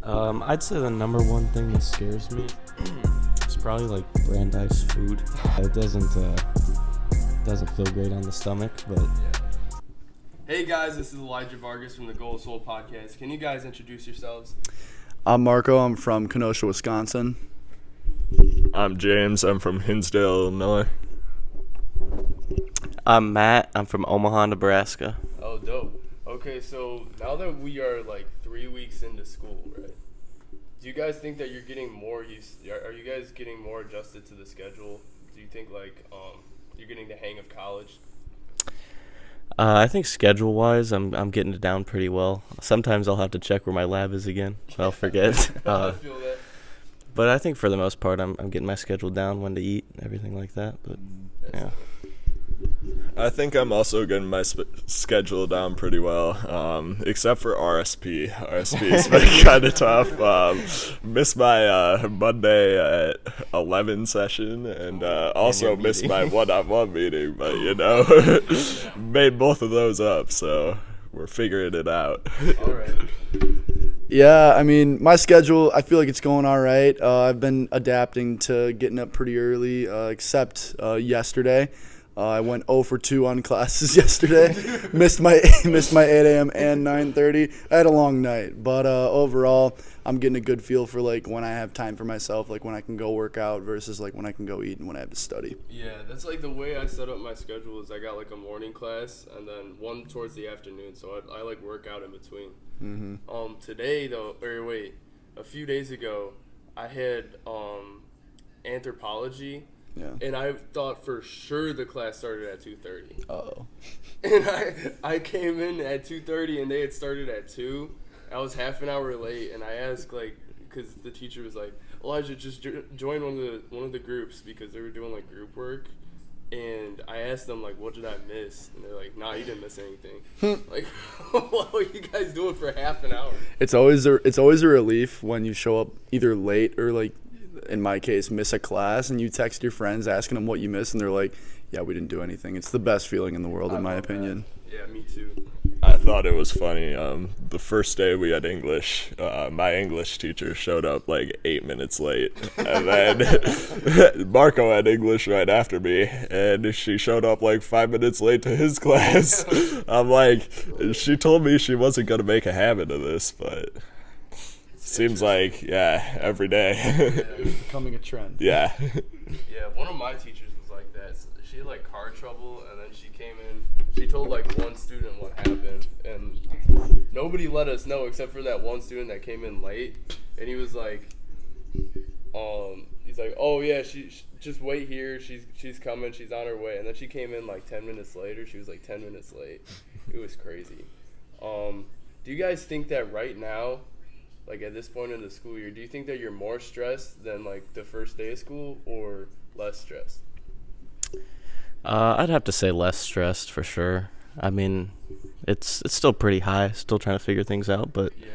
I'd say the number one thing that scares me is probably like Brandeis food. It doesn't feel great on the stomach, but Hey guys, this is Elijah Vargas from the Goal of Soul podcast. Can you guys introduce yourselves? I'm Marco. I'm from Kenosha, Wisconsin. I'm James. I'm from Hinsdale, Illinois. I'm Matt. I'm from Omaha, Nebraska. Oh, dope. Okay, so now that we are like 3 weeks into school, right? Do you guys think that you're getting more used? Are you guys getting more adjusted to the schedule? Do you think like you're getting the hang of college? I think schedule-wise, I'm getting it down pretty well. Sometimes I'll have to check where my lab is again. I'll forget. I feel that. But I think for the most part, I'm getting my schedule down, when to eat, everything like that. But yeah. I think I'm also getting my schedule down pretty well, except for RSP. RSP's been kind of tough. Missed my Monday at 11 session, and also missed my one-on-one meeting, but, made both of those up, so we're figuring it out. All right. Yeah, I mean, my schedule, I feel like it's going all right. I've been adapting to getting up pretty early, except yesterday. I went 0 for 2 on classes yesterday. missed my 8 a.m. and 9:30. I had a long night, but overall, I'm getting a good feel for like when I have time for myself, like when I can go work out versus like when I can go eat and when I have to study. Yeah, that's like the way I set up my schedule is I got like a morning class and then one towards the afternoon, so I like work out in between. Mm-hmm. Today though, a few days ago, I had anthropology. Yeah. And I thought for sure the class started at 2:30. Uh-oh. And I came in at 2:30 and they had started at 2. I was half an hour late and I asked because the teacher was like, Elijah, just join one of the groups because they were doing like group work. And I asked them like, what did I miss? And they're like, nah, you didn't miss anything. Like, what were you guys doing for half an hour? It's always a relief when you show up either late or like, in my case, miss a class and you text your friends asking them what you missed and they're like, yeah, we didn't do anything. It's the best feeling in the world, in my opinion. Yeah, me too. I thought it was funny. The first day we had English, my English teacher showed up like 8 minutes late. And then Marco had English right after me, and she showed up like 5 minutes late to his class. I'm like, she told me she wasn't going to make a habit of this, but seems like, yeah, every day. It's becoming a trend. Yeah. Yeah, one of my teachers was like that. She had like car trouble, and then she came in. She told like one student what happened, and nobody let us know except for that one student that came in late. And he was like, he's like, oh yeah, she just wait here. She's coming. She's on her way. And then she came in like 10 minutes later. She was like 10 minutes late. It was crazy. Do you guys think that right now, like at this point in the school year, do you think that you're more stressed than like the first day of school or less stressed? I'd have to say less stressed for sure. I mean, it's still pretty high, still trying to figure things out, but Yeah.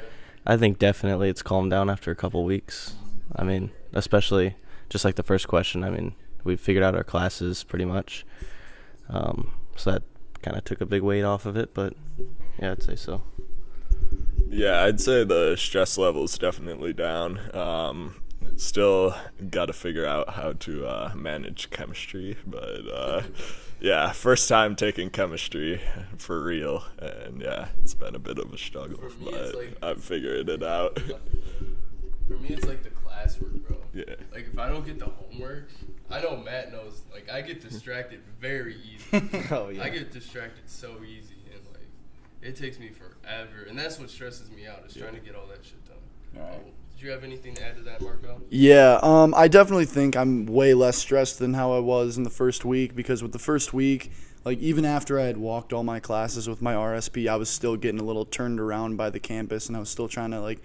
I think definitely it's calmed down after a couple weeks. I mean, especially just like the first question. I mean, we figured out our classes pretty much, so that kind of took a big weight off of it. But yeah, I'd say so. Yeah, I'd say the stress level's definitely down. Still got to figure out how to manage chemistry, but yeah, first time taking chemistry for real, and yeah, it's been a bit of a struggle, For me, but it's like- I'm figuring it out. For me, it's like the classwork, bro. Yeah. Like if I don't get the homework, I know Matt knows. Like I get distracted very easy. Oh, yeah. I get distracted so easy, and like it takes me forever, and that's what stresses me out is trying to get all that shit done. All right. Did you have anything to add to that, Marco? Yeah, I definitely think I'm way less stressed than how I was in the first week because with the first week, like even after I had walked all my classes with my RSP, I was still getting a little turned around by the campus and I was still trying to like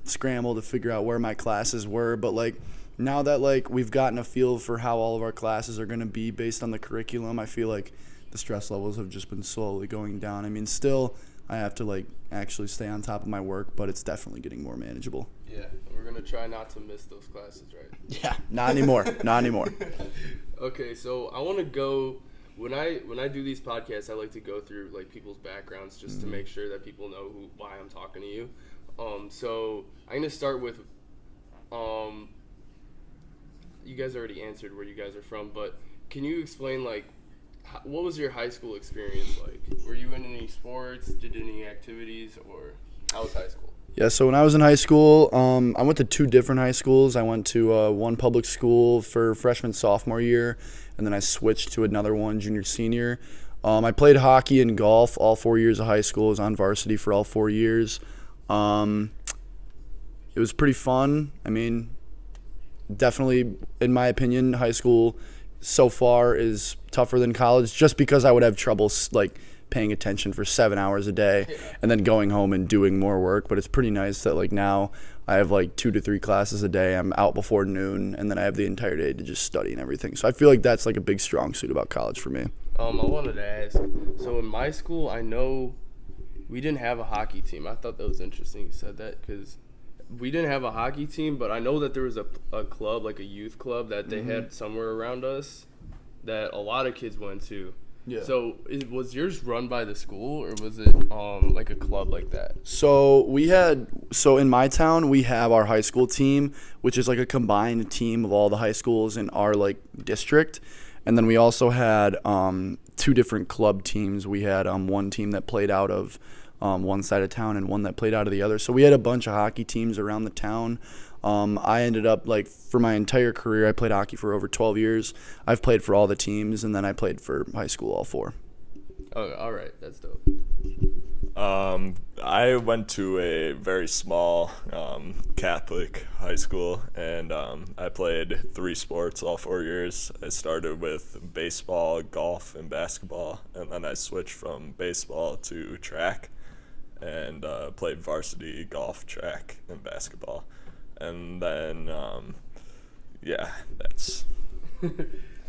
scramble to figure out where my classes were. But like now that like we've gotten a feel for how all of our classes are going to be based on the curriculum, I feel like the stress levels have just been slowly going down. I mean, still I have to like actually stay on top of my work, but it's definitely getting more manageable. Yeah, we're gonna try not to miss those classes, right? Yeah, not anymore. Not anymore. Okay, so I want to go when I do these podcasts, I like to go through like people's backgrounds just to make sure that people know why I'm talking to you. So I'm gonna start with, you guys already answered where you guys are from, but can you explain like, what was your high school experience like? Were you in any sports? Did any activities, or how was high school? Yeah, so when I was in high school, I went to 2 different high schools. I went to one public school for freshman, sophomore year, and then I switched to another one junior, senior. I played hockey and golf all 4 years of high school. I was on varsity for all 4 years. It was pretty fun. I mean, definitely, in my opinion, high school so far is tougher than college just because I would have trouble like paying attention for 7 hours a day and then going home and doing more work. But it's pretty nice that like now I have like 2 to 3 classes a day. I'm out before noon, and then I have the entire day to just study and everything. So I feel like that's like a big strong suit about college for me. I wanted to ask, so in my school, I know we didn't have a hockey team. I thought that was interesting you said that, because we didn't have a hockey team, but I know that there was a club, like a youth club, that they had somewhere around us that a lot of kids went to. Yeah. So was yours run by the school, or was it like a club like that? So in my town, we have our high school team, which is like a combined team of all the high schools in our like district. And then we also had 2 different club teams. We had one team that played out of one side of town and one that played out of the other. So we had a bunch of hockey teams around the town. I ended up, like, for my entire career, I played hockey for over 12 years. I've played for all the teams, and then I played for high school, all 4. Oh, all right. That's dope. I went to a very small Catholic high school, and I played 3 sports all 4 years. I started with baseball, golf, and basketball, and then I switched from baseball to track and played varsity golf, track, and basketball. And then, that's...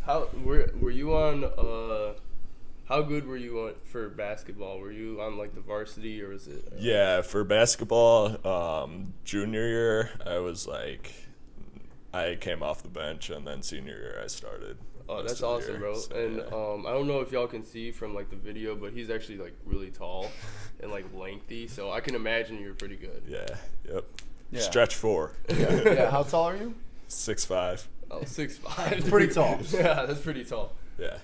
How were you on? How good were you on for basketball? Were you on like the varsity, or was it? Yeah, for basketball, junior year, I came off the bench, and then senior year I started. Oh, that's awesome, bro. So, and yeah. I don't know if y'all can see from like the video, but he's actually like really tall and like lengthy, so I can imagine you're pretty good. Yeah, yep. Yeah. Stretch 4. Yeah, how tall are you? 6'5". Oh, 6'5". That's pretty tall. Yeah, that's pretty tall. Yeah.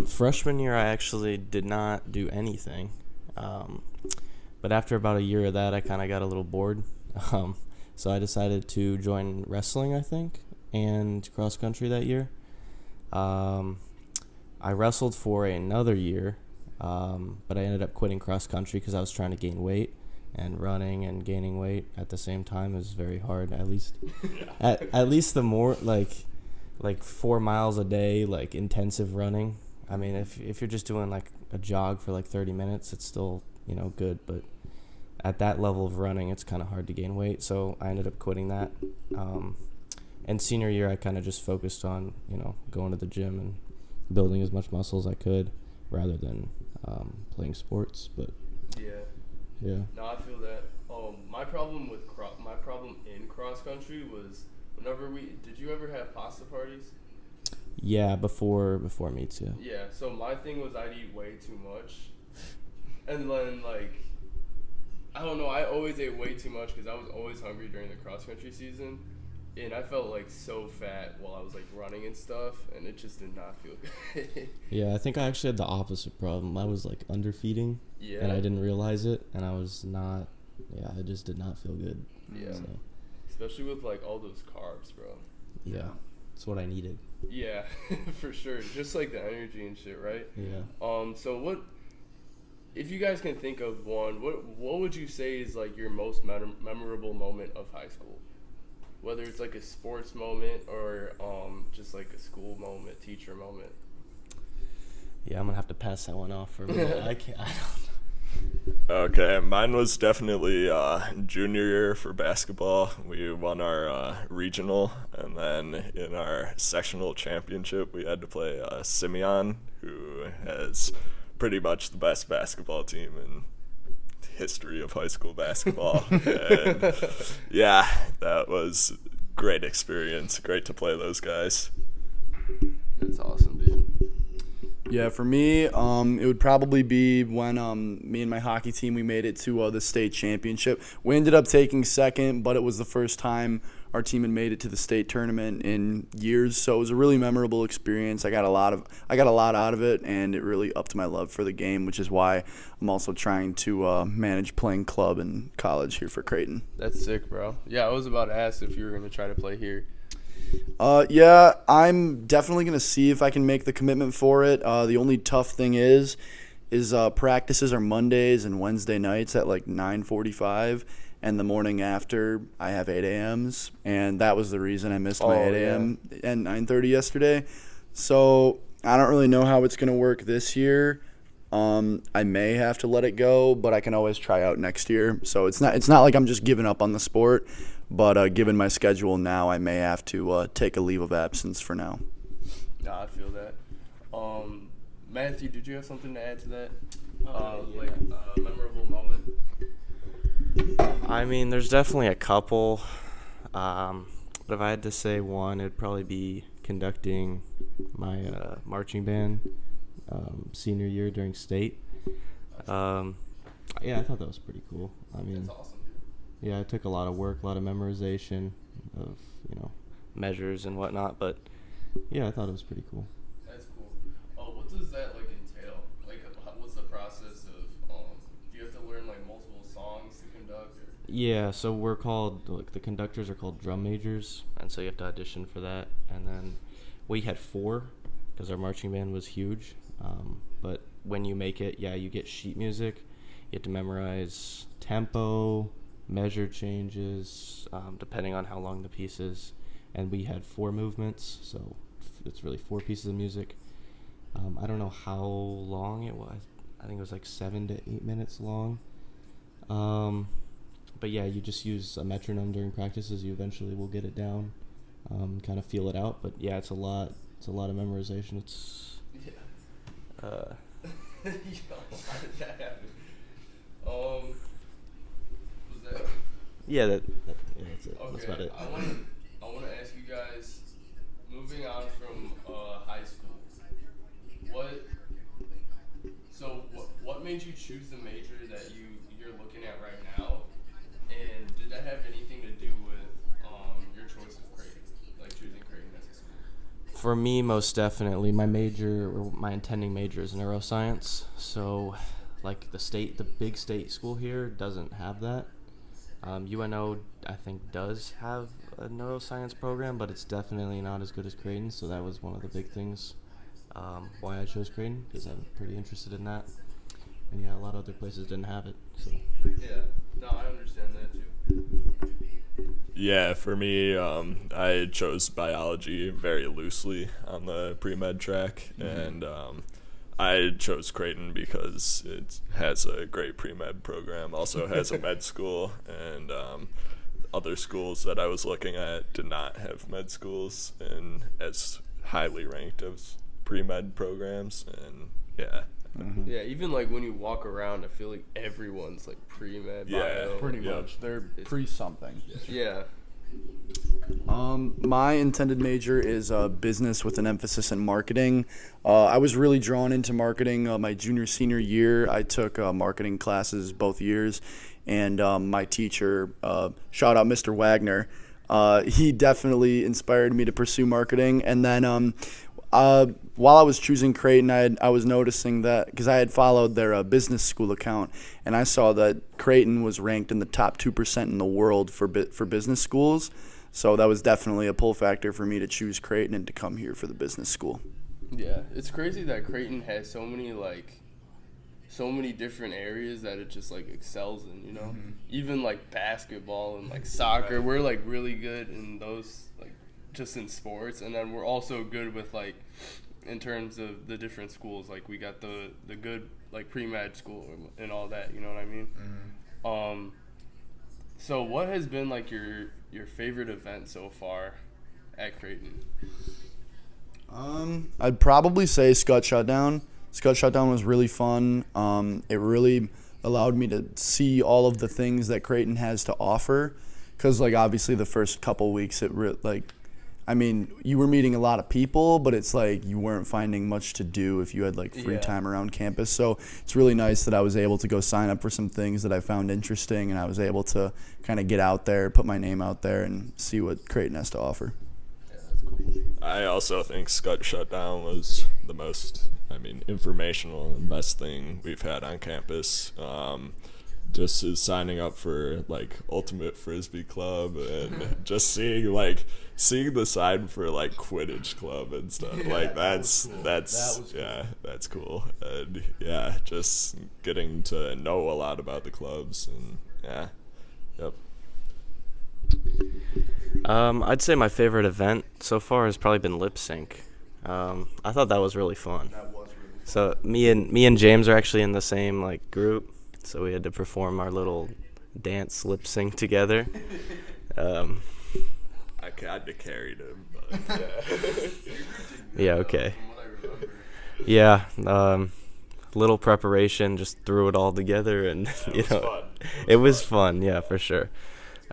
Freshman year, I actually did not do anything. But after about a year of that, I kind of got a little bored. So I decided to join wrestling, I think, and cross country that year. I wrestled for another year, but I ended up quitting cross country because I was trying to gain weight. And running and gaining weight at the same time is very hard. At least, at least the more like 4 miles a day, like intensive running. I mean, if you're just doing like a jog for like 30 minutes, it's still good. But at that level of running, it's kind of hard to gain weight. So I ended up quitting that. And senior year, I kind of just focused on going to the gym and building as much muscle as I could, rather than playing sports. But yeah. No, I feel that. My problem in cross country was whenever did you ever have pasta parties? Yeah, before meets, yeah. Yeah, so my thing was I'd eat way too much, and then like, I don't know, I always ate way too much because I was always hungry during the cross country season, and I felt like so fat while I was like running and stuff, and it just did not feel good. Yeah, I think I actually had the opposite problem. I was like underfeeding, and I didn't realize it, and I was not. Yeah, it just did not feel good. Yeah, so. Especially with like all those carbs, bro. Yeah, that's what I needed. Yeah, for sure. Just like the energy and shit, right? Yeah. So what? If you guys can think of one, what would you say is like your most memorable moment of high school? Whether it's like a sports moment or just like a school moment, teacher moment. Yeah, I'm gonna have to pass that one off for a minute. I don't know. Okay, mine was definitely junior year for basketball. We won our regional, and then in our sectional championship, we had to play Simeon, who has pretty much the best basketball team in history of high school basketball. And yeah, that was great experience. Great to play those guys. That's awesome, dude. Yeah, for me, it would probably be when me and my hockey team, we made it to the state championship. We ended up taking second, but it was the first time our team had made it to the state tournament in years. So it was a really memorable experience. I got a lot out of it, and it really upped my love for the game, which is why I'm also trying to manage playing club in college here for Creighton. That's sick, bro. Yeah, I was about to ask if you were going to try to play here. Yeah, I'm definitely going to see if I can make the commitment for it. The only tough thing is practices are Mondays and Wednesday nights at like 9:45, and the morning after I have 8 a.m.s, and that was the reason I missed my 8 a.m. and 9:30 yesterday. So I don't really know how it's going to work this year. I may have to let it go, but I can always try out next year. So it's not like I'm just giving up on the sport. But given my schedule now, I may have to take a leave of absence for now. Nah, I feel that. Matthew, did you have something to add to that? Memorable moment? I mean, there's definitely a couple. But if I had to say one, it'd probably be conducting my marching band senior year during state. Yeah, I thought that was pretty cool. I mean, That's awesome. Yeah, it took a lot of work, a lot of memorization of, measures and whatnot. But, yeah, I thought it was pretty cool. That's cool. What does that, entail? What's the process of, do you have to learn, multiple songs to conduct? Or? Yeah, so we're called, the conductors are called drum majors, and so you have to audition for that. And then we had 4 because our marching band was huge. But when you make it, you get sheet music. You have to memorize tempo, measure changes, depending on how long the piece is. And we had 4 movements, so it's really 4 pieces of music. I don't know how long it was. I think it was 7 to 8 minutes long. But yeah, you just use a metronome during practices. You eventually will get it down, kind of feel it out. But yeah, it's a lot of memorization. It's How did that happen? Was that? yeah, that's it. Okay. That's about it. I want to ask you guys, moving on from high school, what made you choose the major that you're looking at right now, and did that have anything to do with your choice of Creighton, choosing Creighton as a school? For me, most definitely, my intending major is neuroscience. So, the big state school here doesn't have that. UNO, I think, does have a neuroscience program, but it's definitely not as good as Creighton. So that was one of the big things why I chose Creighton, because I'm pretty interested in that. And yeah, a lot of other places didn't have it. So. Yeah, no, I understand that too. Yeah, for me, I chose biology very loosely on the pre-med track, and I chose Creighton because it has a great pre-med program, also has a med school, and other schools that I was looking at did not have med schools and as highly ranked as pre-med programs, and yeah. Mm-hmm. Yeah, even when you walk around, I feel like everyone's pre-med. Yeah, bio. Pretty Yep. much. They're pre-something. Yeah. My intended major is business with an emphasis in marketing. I was really drawn into marketing my senior year. I took marketing classes both years, and my teacher, shout out Mr. Wagner, he definitely inspired me to pursue marketing. And then while I was choosing Creighton, I was noticing that because I had followed their business school account, and I saw that Creighton was ranked in the top 2% in the world for business schools. So that was definitely a pull factor for me to choose Creighton and to come here for the business school. Yeah, it's crazy that Creighton has so many different areas that it just excels in, Mm-hmm. Even basketball and soccer, we're really good in those just in sports, and then we're also good with in terms of the different schools. We got the good pre-med school and all that, you know what I mean? Mm-hmm. So what has been your favorite event so far at Creighton? I'd probably say SKUTT SHUTDOWN. SKUTT SHUTDOWN was really fun. It really allowed me to see all of the things that Creighton has to offer. Because obviously the first couple weeks I mean, you were meeting a lot of people, but it's like you weren't finding much to do if you had like free time around campus. So it's really nice that I was able to go sign up for some things that I found interesting, and I was able to kind of get out there, put my name out there, and see what Creighton has to offer. I also think SHUTDOWN was the most, informational and best thing we've had on campus. Just is signing up for like Ultimate Frisbee Club and just seeing the sign for like Quidditch Club and stuff. That's cool. And just getting to know a lot about the clubs and yep. I'd say my favorite event so far has probably been lip sync. I thought that was really fun. So me and James are actually in the same like group, so we had to perform our little dance lip sync together. I kind of carried him, but yeah, okay. Yeah, little preparation, just threw it all together, and it was fun. Yeah, for sure.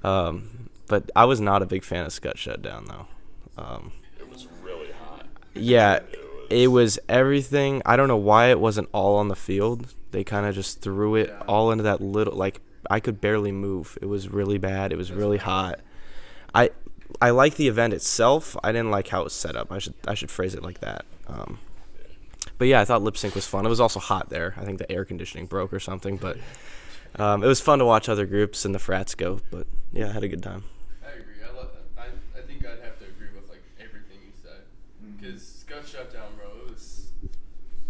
But I was not a big fan of SKUTT though. It was really hot. Yeah, it was everything. I don't know why it wasn't all on the field. They kind of just threw it all into that little, like, I could barely move. It was really bad. It was really hot. I like the event itself. I didn't like how it was set up. I should phrase it like that. But yeah, I thought lip sync was fun. It was also hot there. I think the air conditioning broke or something. But it was fun to watch other groups and the frats go. But yeah, I had a good time. I agree. I think I'd have to agree with like everything you said. Because SHUTDOWN, bro,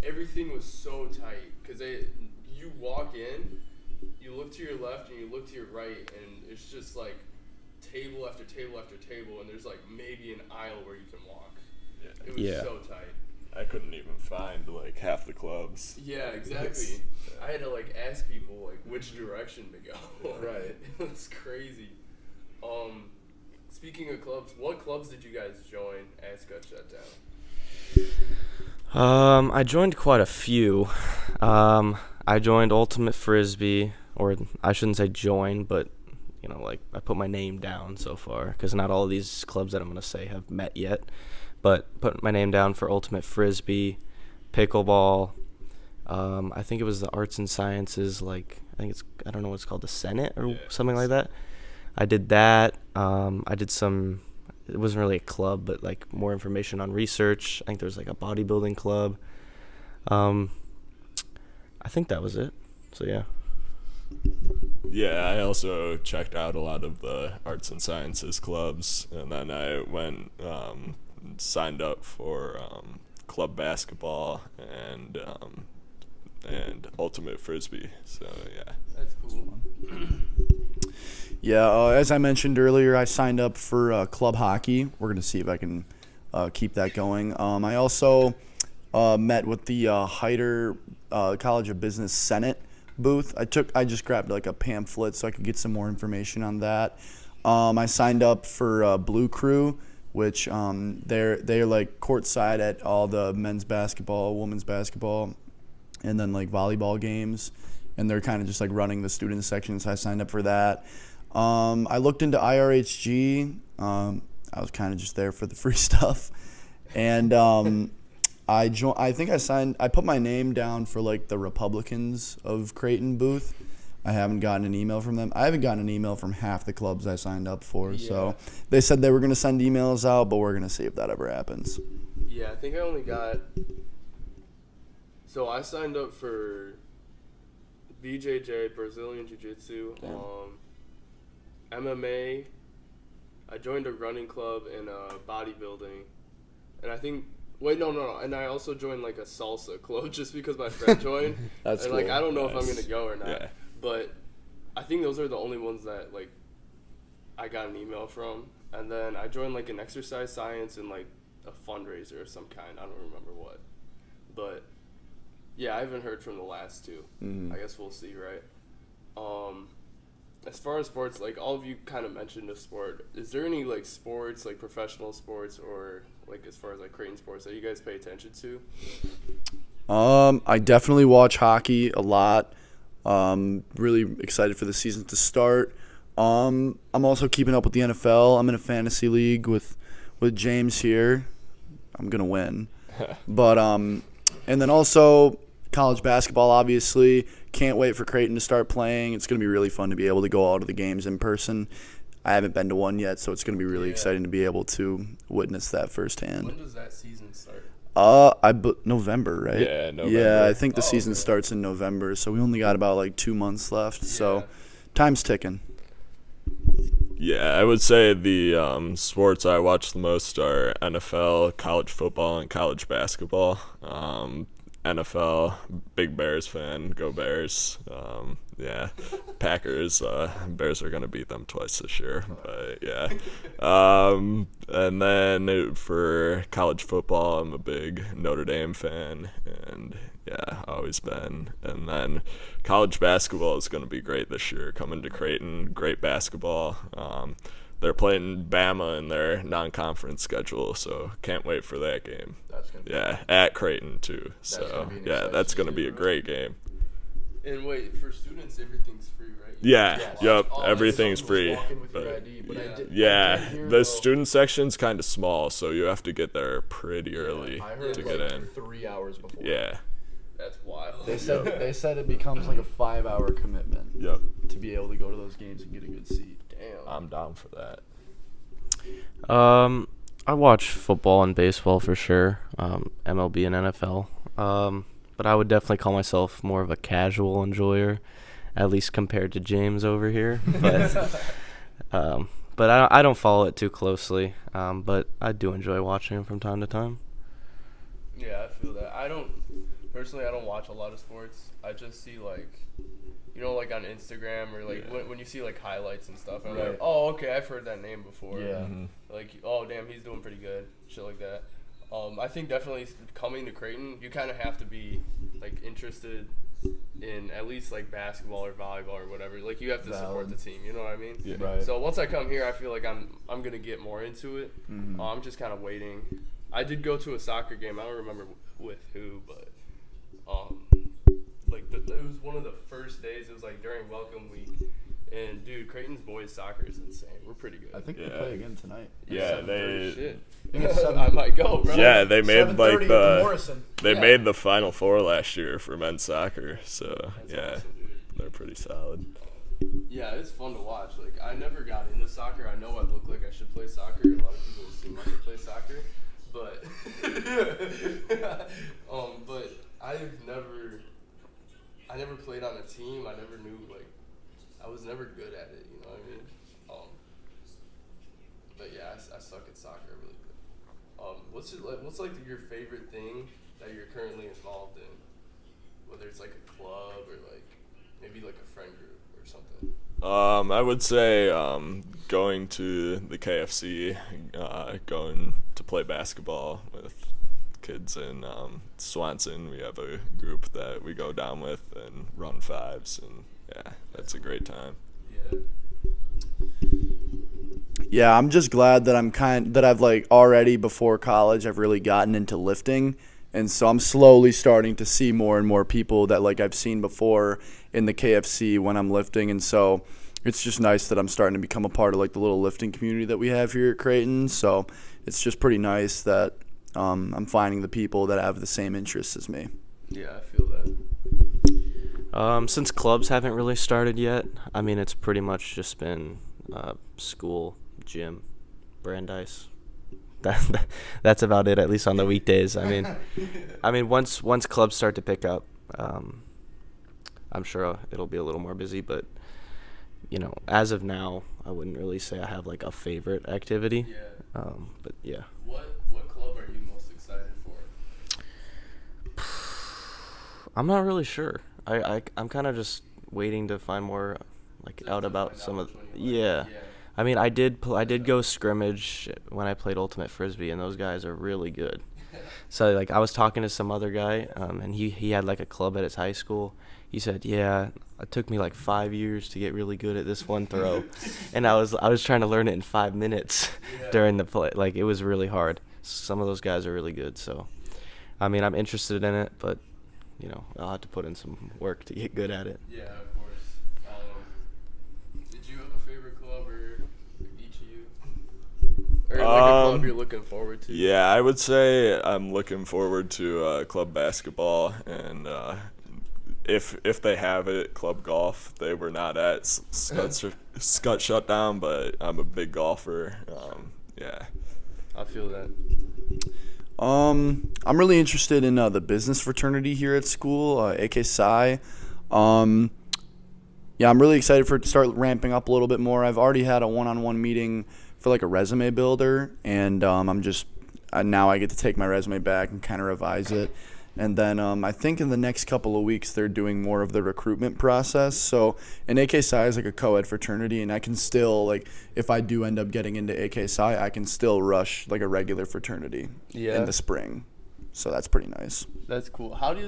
everything was so tight. Because you walk in, you look to your left and you look to your right, and it's just like table after table after table, and there's like maybe an aisle where you can walk. It was so tight. I couldn't even find like half the clubs. Yeah, exactly. I had to like ask people like which direction to go. Right. It was crazy. Speaking of clubs, what clubs did you guys join at SHUTDOWN? I joined quite a few. I joined Ultimate Frisbee, or I shouldn't say join, but I put my name down so far, because not all of these clubs that I'm going to say have met yet, but put my name down for Ultimate Frisbee, pickleball, I think it was the arts and sciences, I don't know what it's called, the Senate or something like that. I did that. I did some, it wasn't really a club, but like more information on research. I think there was like a bodybuilding club. I think that was it. So yeah. Yeah, I also checked out a lot of the arts and sciences clubs, and then I went signed up for club basketball and Ultimate Frisbee. So yeah, that's cool. Yeah, as I mentioned earlier, I signed up for club hockey. We're gonna see if I can keep that going. I also met with the Heider College of Business Senate booth. I just grabbed like a pamphlet so I could get some more information on that. I signed up for Blue Crew, which they're like courtside at all the men's basketball, women's basketball, and then like volleyball games, and they're kind of just like running the student section. So I signed up for that. I looked into IRHG. I was kind of just there for the free stuff, and I put my name down for like the Republicans of Creighton booth. I haven't gotten an email from them. I haven't gotten an email from half the clubs I signed up for. Yeah. So they said they were going to send emails out, but we're going to see if that ever happens. Yeah, I think I only got. So I signed up for BJJ, Brazilian Jiu-Jitsu, MMA. I joined a running club and bodybuilding, and I think. Wait, no. And I also joined like a salsa club just because my friend joined. That's and cool. Like I don't know if I'm gonna go or not. Yeah. But I think those are the only ones that like I got an email from. And then I joined like an exercise science and like a fundraiser of some kind. I don't remember what. But yeah, I haven't heard from the last two. I guess we'll see, right? As far as sports, like all of you kind of mentioned a sport. Is there any like sports, like professional sports, or like as far as like Creighton sports that you guys pay attention to? I definitely watch hockey a lot. Really excited for the season to start. I'm also keeping up with the NFL. I'm in a fantasy league with with James here, I'm going to win. But and then also college basketball, obviously. Can't wait for Creighton to start playing. It's going to be really fun to be able to go out to the games in person. I haven't been to one yet, so it's going to be really exciting to be able to witness that firsthand. When does that season start? November, right? Yeah, November. Yeah, I think the season starts in November, so we only got about like 2 months left. So time's ticking. Yeah, I would say the sports I watch the most are NFL, college football, and college basketball. NFL, big Bears fan, go Bears. Packers, Bears are going to beat them twice this year, but yeah. And then for college football, I'm a big Notre Dame fan, and yeah, always been. And then college basketball is going to be great this year, coming to Creighton, great basketball. They're playing Bama in their non-conference schedule, so can't wait for that game. That's gonna be at Creighton too. So that's gonna be a great game. And wait, for students, everything's free, right? Yep, everything's free. But the student section's kind of small, so you have to get there pretty early to get in. 3 hours before. Yeah. That's wild. They said it becomes like a 5-hour commitment. Yep. To be able to go to those games and get a good seat. Damn. I'm down for that. I watch football and baseball for sure, MLB and NFL. But I would definitely call myself more of a casual enjoyer, at least compared to James over here. But I don't follow it too closely. But I do enjoy watching it from time to time. Yeah, I feel that. I don't watch a lot of sports. I just see like on Instagram or like when you see like highlights and stuff, I'm like, oh, okay, I've heard that name before. Yeah. Like, oh, damn, he's doing pretty good. Shit like that. I think definitely coming to Creighton, you kind of have to be like interested in at least like basketball or volleyball or whatever. Like you have to support the team. You know what I mean? Yeah. Right. So once I come here, I feel like I'm gonna get more into it. Mm-hmm. I'm just kind of waiting. I did go to a soccer game. I don't remember with who, but it was one of the first days. It was like during welcome week, and dude, Creighton's boys soccer is insane. We're pretty good. I think they play again tonight. Yeah, Shit. I might go, bro. Yeah, they made like they made the Final Four last year for men's soccer. So That's awesome, dude. they're pretty solid. Yeah, it's fun to watch. Like I never got into soccer. I know I look like I should play soccer. A lot of people assume I should play soccer, but but I never played on a team. I never knew I was never good at it. You know what I mean? But yeah, I suck at soccer really good. What's your favorite thing that you're currently involved in? Whether it's like a club or like maybe like a friend group or something. I would say going to the KFC, going to play basketball with kids in Swanson. We have a group that we go down with and run fives, and yeah, that's a great time. Yeah. Yeah, I'm just glad that I've like already before college I've really gotten into lifting, and so I'm slowly starting to see more and more people that like I've seen before in the KFC when I'm lifting, and so it's just nice that I'm starting to become a part of like the little lifting community that we have here at Creighton. So it's just pretty nice that I'm finding the people that have the same interests as me. Yeah, I feel that. Since clubs haven't really started yet, I mean, it's pretty much just been school, gym, Brandeis. That's about it, at least on the weekdays. I mean, once clubs start to pick up, I'm sure it'll be a little more busy. But as of now, I wouldn't really say I have like a favorite activity. Yeah. But yeah. What club are you most excited for? I'm not really sure. I'm kind of just waiting to find more out about some of. Yeah. I mean, I did go scrimmage when I played Ultimate Frisbee, and those guys are really good. So I was talking to some other guy, and he had like a club at his high school. He said, "Yeah, it took me like 5 years to get really good at this one throw," and I was trying to learn it in 5 minutes during the play. Like it was really hard. Some of those guys are really good. So, I mean, I'm interested in it, but I'll have to put in some work to get good at it. Yeah, of course. Did you have a favorite club, or each of you? Or Or like a club you're looking forward to? Yeah, I would say I'm looking forward to club basketball, and if they have it, club golf. They were not at SKUTT SHUTDOWN, but I'm a big golfer. Yeah. I feel that. I'm really interested in the business fraternity here at school, AK Psi. Yeah, I'm really excited for it to start ramping up a little bit more. I've already had a one-on-one meeting for like a resume builder, and now I get to take my resume back and kind of revise it. And then I think in the next couple of weeks they're doing more of the recruitment process. So an AK Psi is like a co-ed fraternity, and I can still, like, if I do end up getting into AK Psi, I can still rush like a regular fraternity in the spring. So that's pretty nice. That's cool. How do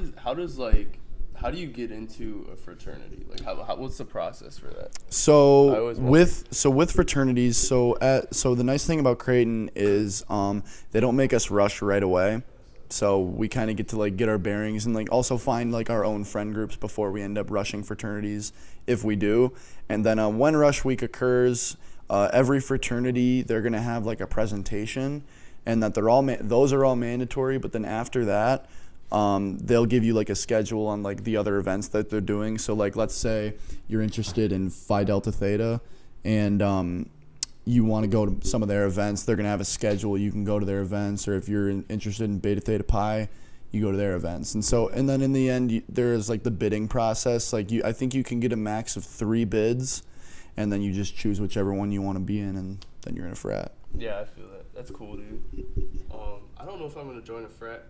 you get into a fraternity? Like, what's the process for that? So with fraternities, so the nice thing about Creighton is they don't make us rush right away. So we kind of get to like get our bearings and like also find like our own friend groups before we end up rushing fraternities if we do. And then when rush week occurs, every fraternity they're gonna have like a presentation, and that those are all mandatory. But then after that, they'll give you like a schedule on like the other events that they're doing. So like let's say you're interested in Phi Delta Theta, and you want to go to some of their events, they're going to have a schedule. You can go to their events, or if you're interested in Beta Theta Pi, you go to their events. And then in the end, there's like the bidding process. Like I think you can get a max of 3 bids, and then you just choose whichever one you want to be in, and then you're in a frat. Yeah, I feel that. That's cool, dude. I don't know if I'm going to join a frat.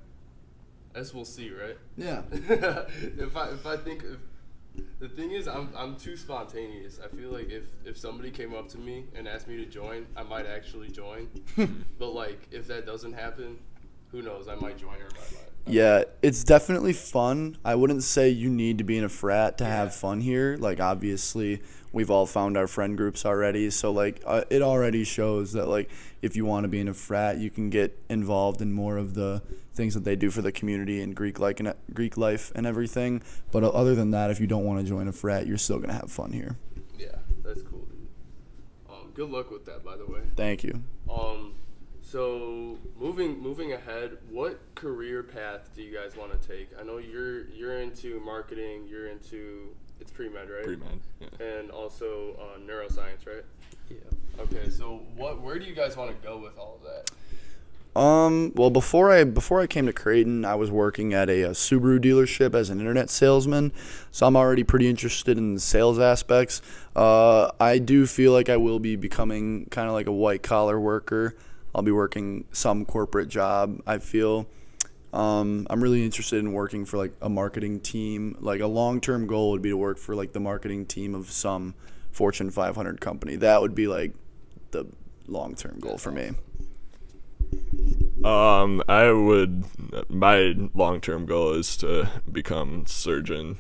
As we'll see, right? Yeah. if I think the thing is, I'm too spontaneous. I feel like if somebody came up to me and asked me to join, I might actually join. But like if that doesn't happen, who knows? I might join or I might not. Yeah, it's definitely fun. I wouldn't say you need to be in a frat to have fun here. Like obviously, we've all found our friend groups already, so like it already shows that like if you want to be in a frat, you can get involved in more of the things that they do for the community and Greek life and everything. But other than that, if you don't want to join a frat, you're still gonna have fun here. Yeah, that's cool, dude. Good luck with that, by the way. Thank you. So moving ahead, what career path do you guys want to take? I know you're into marketing. You're into it's pre-med, right? Pre-med, yeah. And also neuroscience, right? Yeah. Okay, so where do you guys want to go with all of that? Well, before I came to Creighton, I was working at a Subaru dealership as an internet salesman, so I'm already pretty interested in the sales aspects. I do feel like I will be becoming kind of like a white-collar worker. I'll be working some corporate job, I feel. I'm really interested in working for like a marketing team. Like a long-term goal would be to work for like the marketing team of some Fortune 500 company. That would be like the long-term goal for me. My long-term goal is to become surgeon,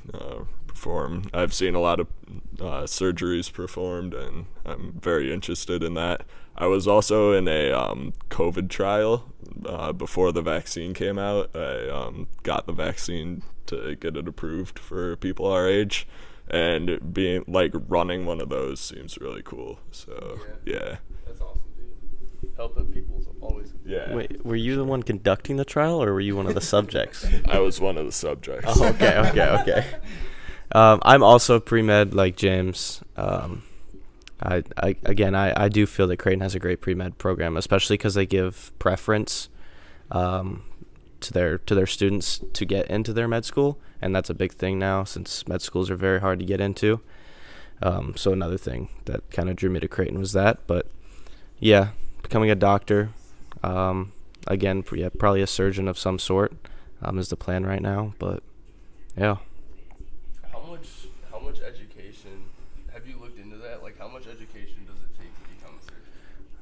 perform. I've seen a lot of surgeries performed, and I'm very interested in that. I was also in a COVID trial before the vaccine came out. I got the vaccine to get it approved for people our age, and being like running one of those seems really cool. So yeah. That's awesome, dude. Helping people's always. Yeah. Wait, were you the one conducting the trial, or were you one of the subjects? I was one of the subjects. Oh, okay. I'm also pre-med like James. I do feel that Creighton has a great pre-med program, especially because they give preference to their students to get into their med school, and that's a big thing now since med schools are very hard to get into. So another thing that kind of drew me to Creighton was that. But yeah, becoming a doctor, probably a surgeon of some sort is the plan right now. But yeah. How much education have you looked into that? Like, how much education does it take to become a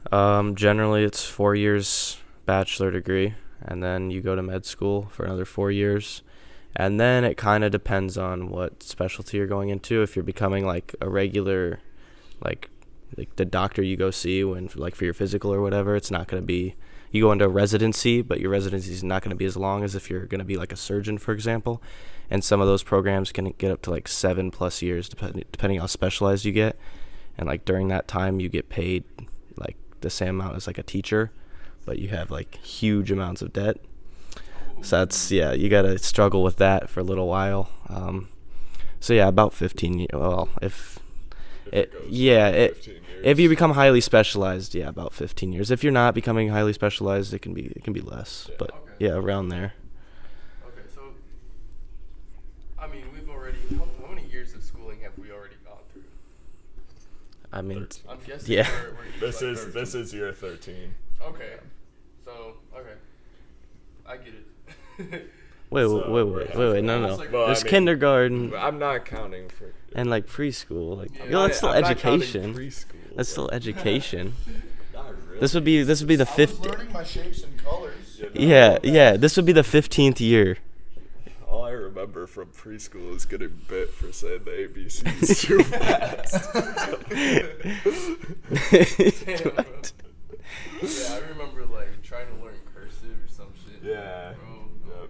surgeon? Generally, it's 4 years bachelor degree, and then you go to med school for another 4 years. And then it kind of depends on what specialty you're going into. If you're becoming like a regular, like the doctor you go see when like for your physical or whatever, it's not going to be, you go into a residency, but your residency is not going to be as long as if you're going to be like a surgeon, for example. And some of those programs can get up to like 7+ years depending how specialized you get. And like during that time you get paid like the same amount as like a teacher, but you have like huge amounts of debt. So that's, yeah, you got to struggle with that for a little while. So yeah, about 15 years. Well, if you become highly specialized, yeah, about 15 years. If you're not becoming highly specialized, it can be less. Yeah. But Okay. yeah, around there. Okay, so I mean, we've already how many years of schooling have we already gone through? I mean, I'm guessing yeah. we're each like This is year 13. Okay. So, okay. I get it. wait, no. Almost like- Well, There's I mean, kindergarten I'm not counting for. and like preschool. Like, Yeah. yo, that's still I'm not counting education. preschool. That's still education. Not really. This would be the 50. learning my shapes and colors. Yeah. This would be the 15th year. All I remember from preschool is getting bit for saying the ABCs too fast. Damn, bro. Yeah, I remember like trying to learn cursive or some shit. Yeah. Bro, Yep.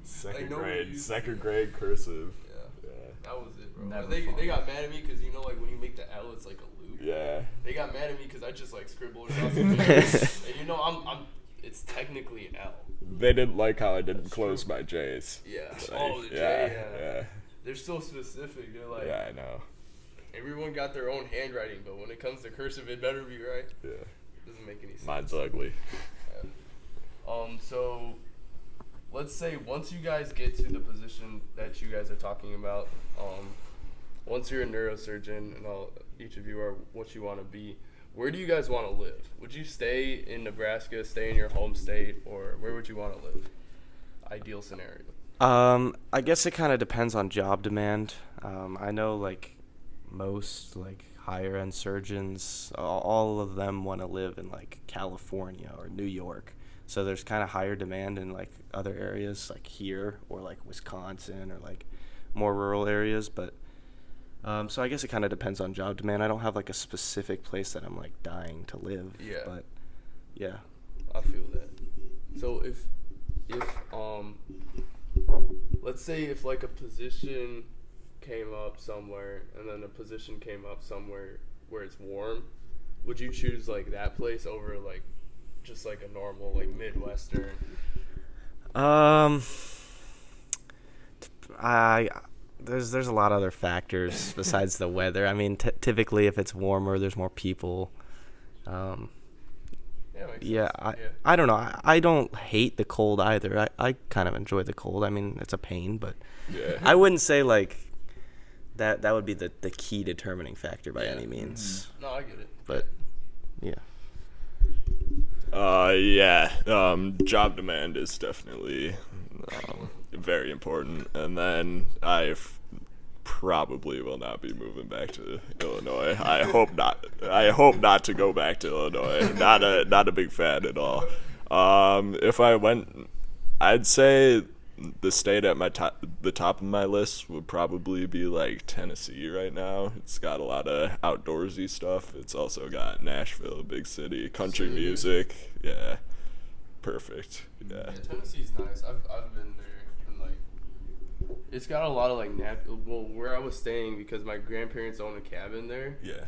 Second nobody grade. used Second to. grade cursive. Yeah. That was it, bro. Never They fun. got mad at me because you know, like when you make the L, it's like a loop. Yeah. They got mad at me because I just like scribbled it off the page. And you know, it's technically an L. They didn't like how I didn't close my J's. Yeah. Like, Oh, the J. yeah. They're so specific. They're like, Yeah, I know. everyone got their own handwriting, but when it comes to cursive, it better be right. Yeah. Doesn't make any sense. Mine's ugly. So let's say once you guys get to the position that you guys are talking about, once you're a neurosurgeon and each of you are what you want to be, where do you guys want to live? Would you stay in Nebraska, stay in your home state, or where would you want to live? Ideal scenario. I guess it kind of depends on job demand. I know like most like higher end surgeons, all of them want to live in like California or New York. So there's kind of higher demand in like other areas like here or like Wisconsin or like more rural areas. But so I guess it kind of depends on job demand. I don't have like a specific place that I'm like dying to live. Yeah. But yeah. I feel that. So if let's say if like a position came up somewhere and then a position came up somewhere where it's warm, would you choose like that place over like just like a normal like Midwestern? There's a lot of other factors besides the weather. I mean, typically if it's warmer, there's more people. Yeah, I don't know. I don't hate the cold either. I kind of enjoy the cold. I mean, it's a pain, but Yeah. I wouldn't say like that would be the key determining factor by any means. No, I get it. But yeah. Job demand is definitely very important. And then I probably will not be moving back to Illinois. I hope not. I hope not to go back to Illinois. Not a big fan at all. If I went, I'd say the state at the top of my list would probably be like Tennessee right now. It's got a lot of outdoorsy stuff. It's also got Nashville, big city, country music. Yeah, perfect. Yeah. Yeah, Tennessee's nice. I've been there and like it's got a lot of like where I was staying because my grandparents own a cabin there. Yeah.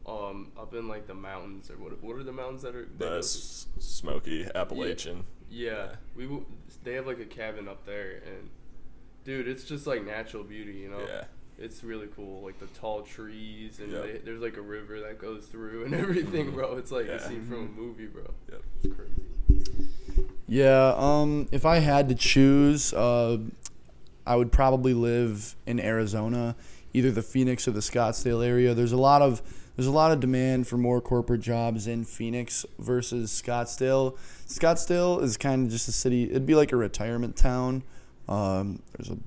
Up in like the mountains or what are the mountains that are The Smoky Appalachian. Yeah, they have like a cabin up there, and dude, it's just like natural beauty, you know. Yeah. It's really cool, like the tall trees, and Yep. there's like a river that goes through and everything, bro. It's like a Yeah. scene from a movie, bro. Yep. It's crazy. Yeah, if I had to choose, I would probably live in Arizona, either the Phoenix or the Scottsdale area. There's a lot of demand for more corporate jobs in Phoenix versus Scottsdale. Scottsdale is kind of just a city. It'd be like a retirement town. There's a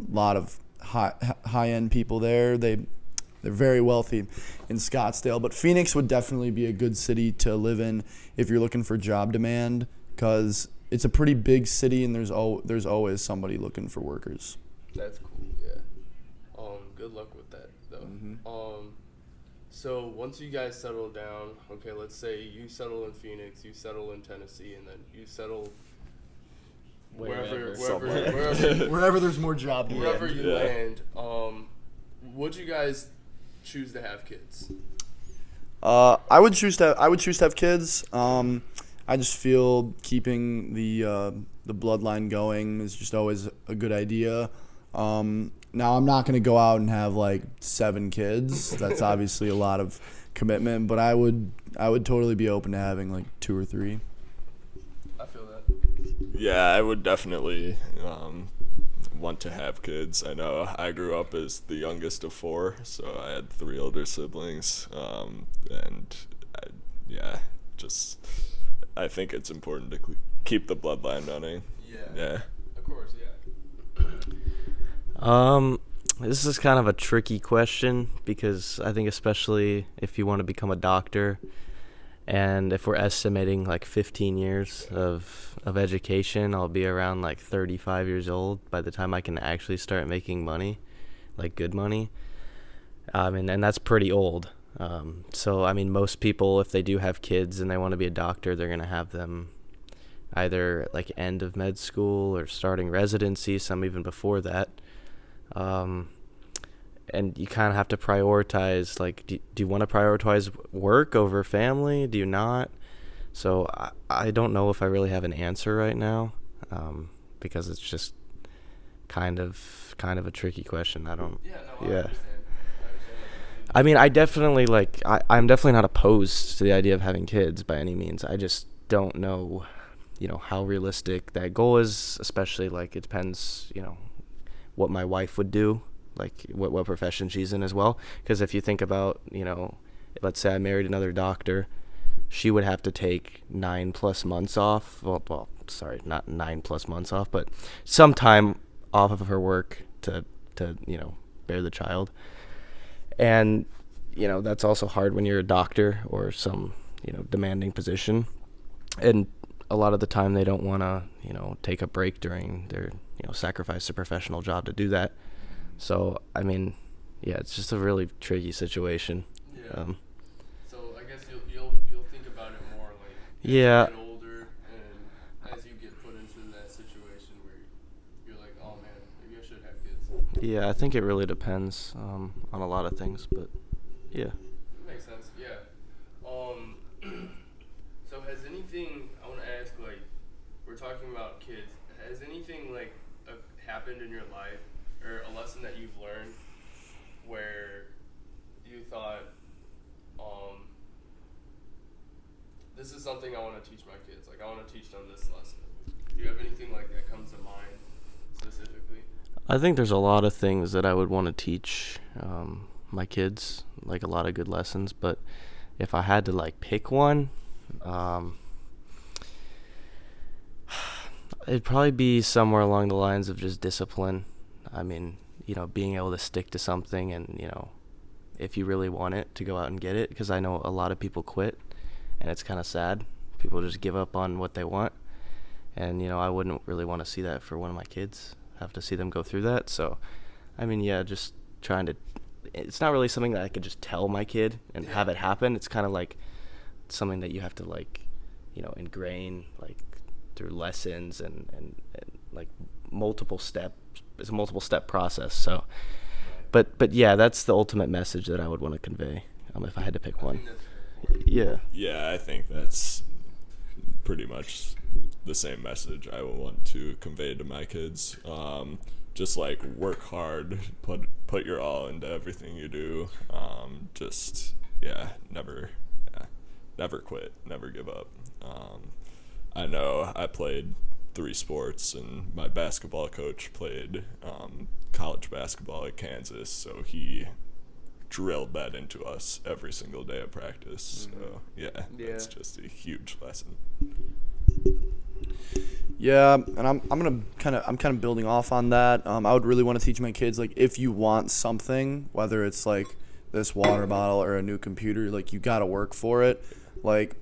lot of high-end people there. They're very wealthy in Scottsdale, but Phoenix would definitely be a good city to live in if you're looking for job demand, because it's a pretty big city and there's always somebody looking for workers. That's cool. Yeah. Good luck with that though. So once you guys settle down, okay, let's say you settle in Phoenix, you settle in Tennessee, and then you settle wherever Wherever there's more job demand. wherever you Yeah. land. Would you guys choose to have kids? I would choose to have kids. I just feel keeping the bloodline going is just always a good idea. Now I'm not gonna go out and have like 7 kids. That's obviously a lot of commitment, but I would totally be open to having like 2 or 3. I feel that. Yeah, I would definitely want to have kids. I know I grew up as the youngest of 4, so I had 3 older siblings, and I think it's important to keep the bloodline running. Yeah. Of course, yeah. This is kind of a tricky question because I think especially if you want to become a doctor, and if we're estimating like 15 years of education, I'll be around like 35 years old by the time I can actually start making money, like good money. And that's pretty old. So, I mean, most people, if they do have kids and they want to be a doctor, they're going to have them either like end of med school or starting residency, some even before that. And you kind of have to prioritize, like, do you want to prioritize work over family? Do you not? So I don't know if I really have an answer right now, because it's just kind of a tricky question. I don't. Yeah. No, I Yeah. understand. I mean, I'm definitely not opposed to the idea of having kids by any means. I just don't know, how realistic that goal is, especially like it depends, what my wife would do, like what profession she's in as well. Because if you think about, let's say I married another doctor, she would have to take 9+ months off. Well, sorry, not 9+ months off, but some time off of her work to bear the child. And, that's also hard when you're a doctor or some, demanding position. And a lot of the time they don't want to, take a break during their, sacrifice a professional job to do that. So, I mean, yeah, it's just a really tricky situation. Yeah. So I guess you'll think about it more like as you get older and as you get put into that situation where you're like, oh man, maybe I should have kids. Yeah, I think it really depends on a lot of things, but yeah. Makes sense. Yeah. So has anything, I want to ask, like, we're talking about kids, has anything like happened in your life or a lesson that you've learned where you thought, this is something I want to teach my kids, like I want to teach them this lesson? Do you have anything like that comes to mind specifically? I think there's a lot of things that I would want to teach my kids, like a lot of good lessons, but if I had to like pick one, it'd probably be somewhere along the lines of just discipline. I mean, being able to stick to something and, if you really want it, to go out and get it, because I know a lot of people quit and it's kind of sad. People just give up on what they want, and I wouldn't really want to see that for one of my kids, have to see them go through that. So I mean, yeah, just trying to, it's not really something that I could just tell my kid and have it happen. It's kind of like something that you have to like, ingrain like through lessons and like multiple steps. It's a multiple step process. So, but yeah, that's the ultimate message that I would want to convey if I had to pick one. Yeah. Yeah, I think that's pretty much the same message I would want to convey to my kids. Just like work hard, put your all into everything you do. Never quit, never give up. I know I played 3 sports, and my basketball coach played college basketball at Kansas, so he drilled that into us every single day of practice. Mm-hmm. So it's just a huge lesson. Yeah, and I'm kind of building off on that. I would really want to teach my kids, like, if you want something, whether it's like this water bottle or a new computer, like, you got to work for it. Like,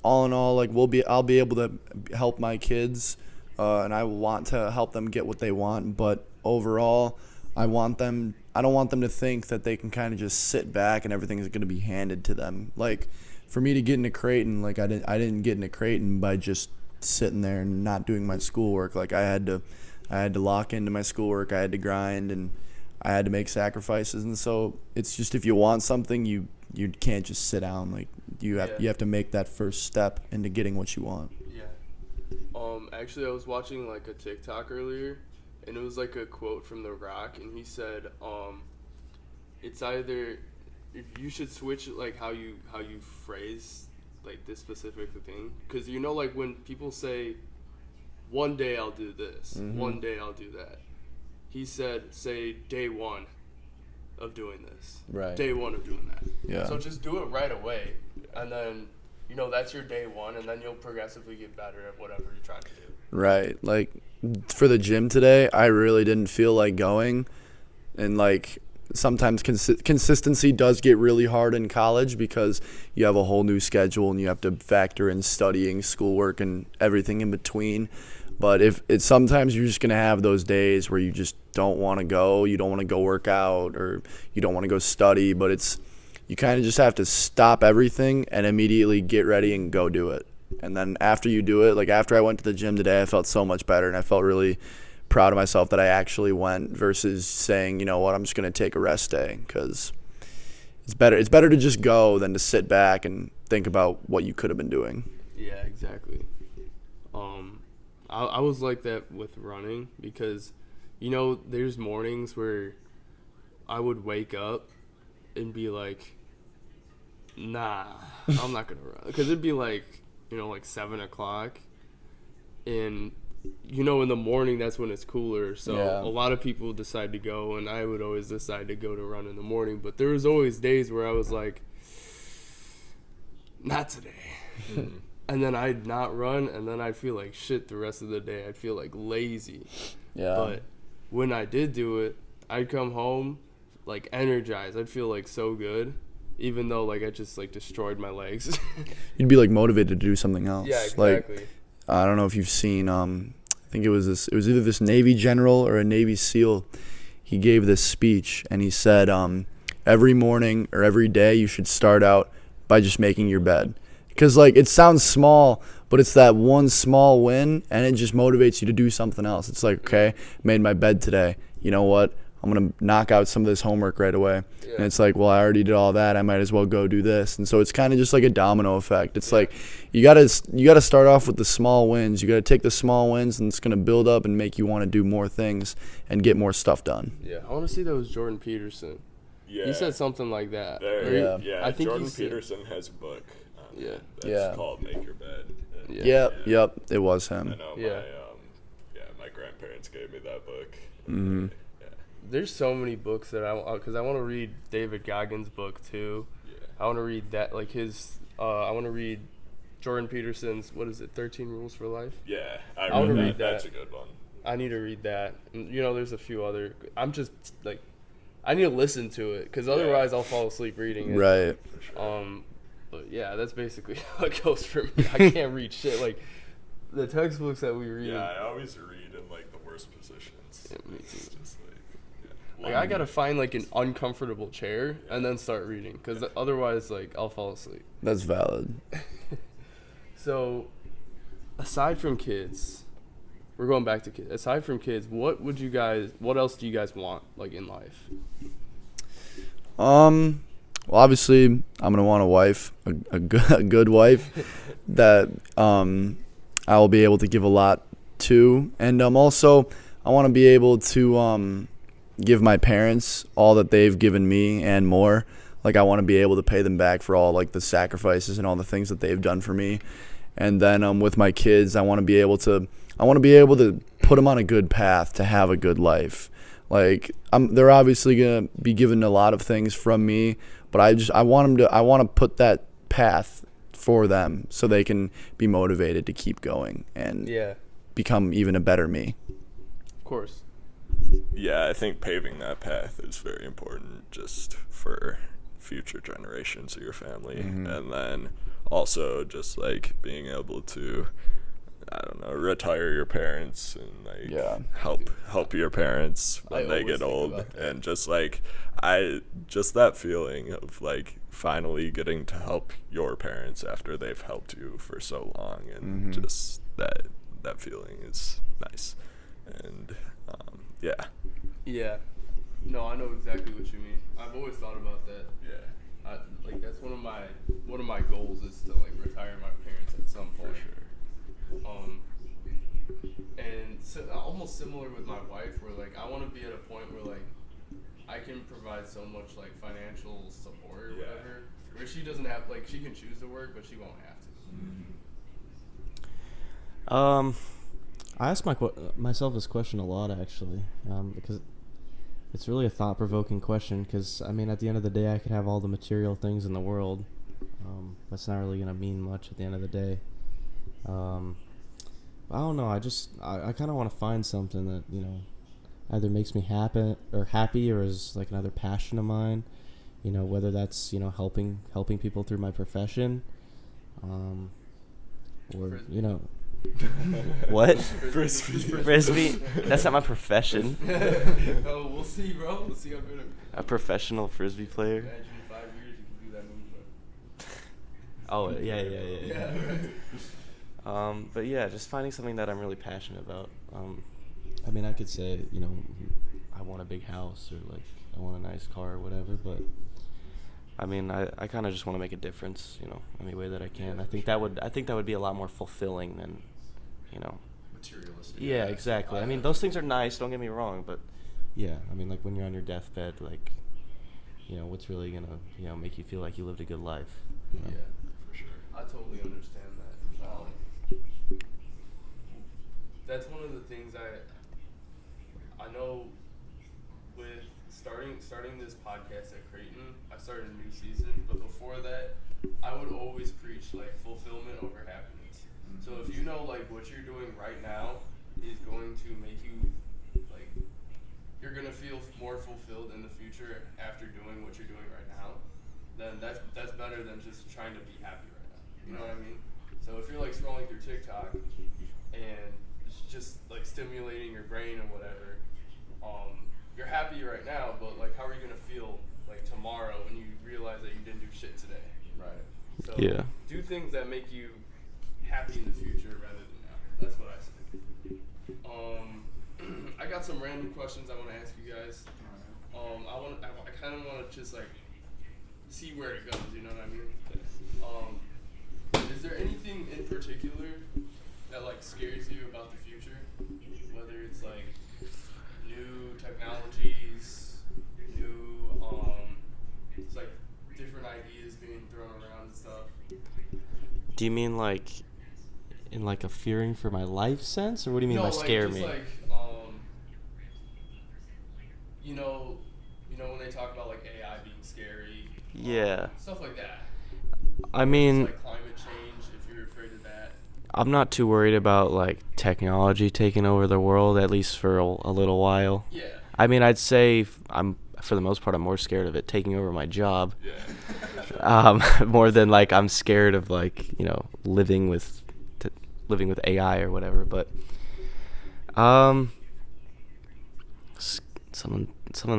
all in all, like, I'll be able to help my kids, and I want to help them get what they want. But overall, I don't want them to think that they can kind of just sit back and everything is going to be handed to them. Like, for me to get into Creighton, like, I didn't get into Creighton by just sitting there and not doing my schoolwork. Like, I had to lock into my schoolwork. I had to grind, and I had to make sacrifices. And so it's just, if you want something, you you can't just sit down. Like you have to make that first step into getting what you want. Yeah. Actually, I was watching like a TikTok earlier, and it was like a quote from The Rock, and he said, it's either you should switch like how you phrase like this specific thing, because you know, like when people say, one day I'll do this, one day I'll do that. He said, say day one of doing this, Right. day one of doing that. Yeah. So just do it right away, and then that's your day one, and then you'll progressively get better at whatever you're trying to do. Right. Like for the gym today, I really didn't feel like going, and like sometimes consistency does get really hard in college because you have a whole new schedule and you have to factor in studying, schoolwork, and everything in between. But if it's sometimes you're just going to have those days where you just don't want to go, you don't want to go work out, or you don't want to go study, but you kind of just have to stop everything and immediately get ready and go do it. And then after you do it, like after I went to the gym today, I felt so much better, and I felt really proud of myself that I actually went versus saying, you know what, I'm just going to take a rest day, because it's better to just go than to sit back and think about what you could have been doing. Yeah, exactly. I was like that with running, because there's mornings where I would wake up and be like, nah, I'm not gonna run, because it'd be like 7 o'clock, and in the morning that's when it's cooler, so Yeah. a lot of people decide to go, and I would always decide to go to run in the morning. But there was always days where I was like, not today. And then I'd not run, and then I'd feel like shit the rest of the day. I'd feel like lazy. Yeah. But when I did do it, I'd come home like energized. I'd feel like so good, even though like I just like destroyed my legs. You'd be like motivated to do something else. Yeah, exactly. Like, I don't know if you've seen, I think it was either this Navy general or a Navy SEAL. He gave this speech, and he said, every morning or every day you should start out by just making your bed. Because, like, it sounds small, but it's that one small win, and it just motivates you to do something else. It's like, okay, made my bed today. You know what? I'm going to knock out some of this homework right away. Yeah. And it's like, well, I already did all that. I might as well go do this. And so it's kind of just like a domino effect. It's like you gotta start off with the small wins. You got to take the small wins, and it's going to build up and make you want to do more things and get more stuff done. Yeah, I want to see that was Jordan Peterson. Yeah. He said something like that. Yeah. I think Jordan Peterson has a book. That's called Make Your Bed. Yep. It was him. I know my grandparents gave me that book. Mm-hmm. There's so many books that because I want to read David Goggins' book too. Yeah. I want to read that, like his. I want to read Jordan Peterson's, what is it, 13 Rules for Life? Yeah, I want to read that. That's a good one. I need to read that. And, there's a few other. I'm just like, I need to listen to it, because otherwise I'll fall asleep reading it. Right. For sure. But yeah, that's basically how it goes for me. I can't read shit. Like the textbooks that we read. Yeah, I always read in like the worst positions. Yeah, me too. It's just like I gotta find like an uncomfortable chair and then start reading, because otherwise like I'll fall asleep. That's valid. So, aside from kids, we're going back to kids. Aside from kids, what else do you guys want like in life? Well, obviously, I'm gonna want a wife, a good wife that I will be able to give a lot to, and also I want to be able to give my parents all that they've given me and more. Like, I want to be able to pay them back for all like the sacrifices and all the things that they've done for me. And then with my kids, I want to be able to put them on a good path to have a good life. Like, they're obviously gonna be given a lot of things from me, but I want to put that path for them so they can be motivated to keep going and become even a better me. Of course. Yeah, I think paving that path is very important just for future generations of your family. Mm-hmm. And then also just like being able to, I don't know, retire your parents and like help your parents when they get old. And just like just that feeling of like finally getting to help your parents after they've helped you for so long, and just that feeling is nice. And yeah, no, I know exactly what you mean. I've always thought about that. Like that's one of my goals is to like retire my parents at some point. For sure. And so, almost similar with my wife, where like I want to be at a point where like I can provide so much like financial support or Yeah. whatever, where she doesn't have like she can choose to work, but she won't have to. I ask myself this question a lot, actually, because it's really a thought-provoking question. Because I mean, at the end of the day, I could have all the material things in the world. That's not really gonna mean much at the end of the day. I don't know. I kind of want to find something that either makes me happy or is like another passion of mine. Whether that's helping people through my profession, or What? Frisbee. Frisbee? That's not my profession. Oh, we'll see, bro. We'll see how good. A professional frisbee player? Imagine in 5 years you can do that move, Oh, bro. yeah. Yeah, right. But yeah, just finding something that I'm really passionate about. I mean, I could say I want a big house or like I want a nice car or whatever, but I mean, I kind of just want to make a difference, any way that I can. I think that would be a lot more fulfilling than, Materialistic. Yeah, exactly. I mean, those things are nice. Don't get me wrong, but yeah, I mean, like when you're on your deathbed, like what's really gonna make you feel like you lived a good life? Yeah, for sure. I totally understand that. That's one of the things I know with starting this podcast at Creighton. I started a new season, but before that, I would always preach like fulfillment over happiness. So if you know like what you're doing right now is going to make you like you're gonna feel more fulfilled in the future after doing what you're doing right now, then that's better than just trying to be happy right now. You know what I mean? So if you're like scrolling through TikTok and it's just like stimulating your brain or whatever, you're happy right now, but like how are you gonna feel like tomorrow when you realize that you didn't do shit today? Right. So Yeah. do things that make you happy in the future rather than now. That's what I say. I got some random questions I want to ask you guys. I kind of want to just like see where it goes. You know what I mean? Is there anything in particular that like scares you about the future? Whether it's like new technologies, it's like different ideas being thrown around and stuff. do you mean like in like a fearing for my life sense, or what do you mean by scare me? Like, when they talk about like AI being scary. Yeah. Stuff like that. I mean, It's like climate change, if you're afraid of that. I'm not too worried about like technology taking over the world, at least for a little while. Yeah. I mean, I'd say for the most part, I'm more scared of it taking over my job. Yeah. More than like I'm scared of like living with AI or whatever. But something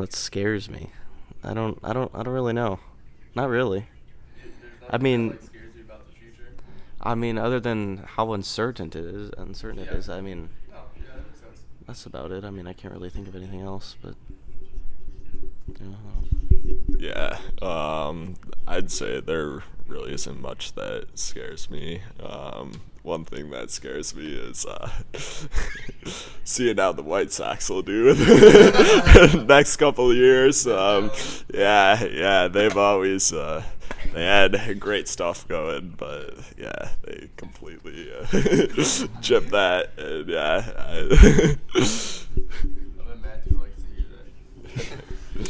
that scares me. I don't really know. Not really. There's I mean, that, like, scares you about the future. I mean, other than how uncertain it is. I mean, No, yeah, that makes sense. that's about it. I mean, I can't really think of anything else, but Yeah, I'd say there really isn't much that scares me. One thing that scares me is seeing how the White Sox will do in the next couple of years. Yeah, they've always they had great stuff going, but yeah, they completely chipped that. And yeah, I bet Matthew likes to hear that.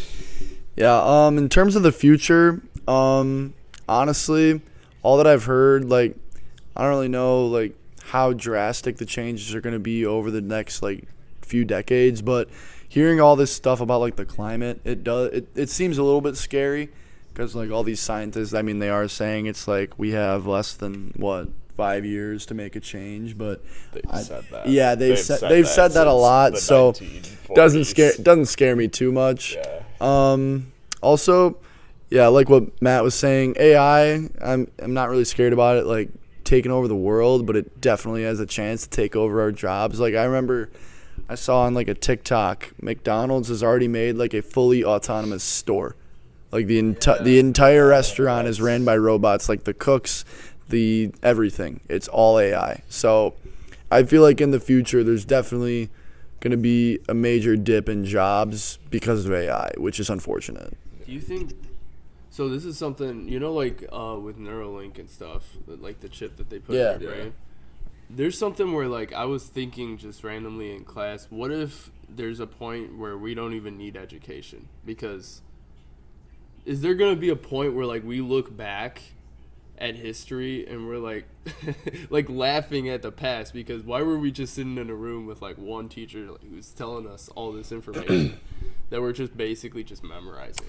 Yeah, in terms of the future, honestly, all that I've heard, like, I don't really know, like, how drastic the changes are going to be over the next, like, few decades, but hearing all this stuff about, like, the climate, it seems a little bit scary because, like, all these scientists, I mean, they are saying it's like we have less than, 5 years to make a change, but they've said that. Yeah, they've said that a since lot, the so 1940s. doesn't scare me too much. Yeah. Also, yeah, like what Matt was saying, AI, I'm not really scared about it, like, taking over the world, but it definitely has a chance to take over our jobs. Like, I remember I saw on, like, a TikTok, McDonald's has already made, like, a fully autonomous store. Like the entire restaurant is ran by robots, like the cooks, the everything. It's all AI. So I feel like in the future there's definitely going to be a major dip in jobs because of AI, which is unfortunate. Do you think so? This is something, you know, like with Neuralink and stuff, like the chip that they put in your brain. There's something where, like, I was thinking just randomly in class, what if there's a point where we don't even need education? Because is there going to be a point where, like, we look back at history and we're, like, like, laughing at the past? Because why were we just sitting in a room with, like, one teacher who's telling us all this information that we're just basically just memorizing?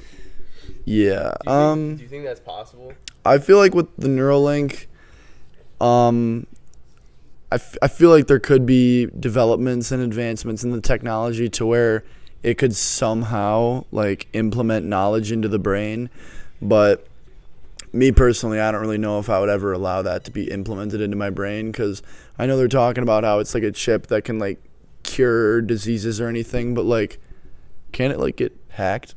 Yeah. Do you think that's possible? I feel like with the Neuralink, I feel like there could be developments and advancements in the technology to where it could somehow, like, implement knowledge into the brain. But me personally, I don't really know if I would ever allow that to be implemented into my brain, because I know they're talking about how it's like a chip that can, like, cure diseases or anything, but, like, can it, like, get hacked?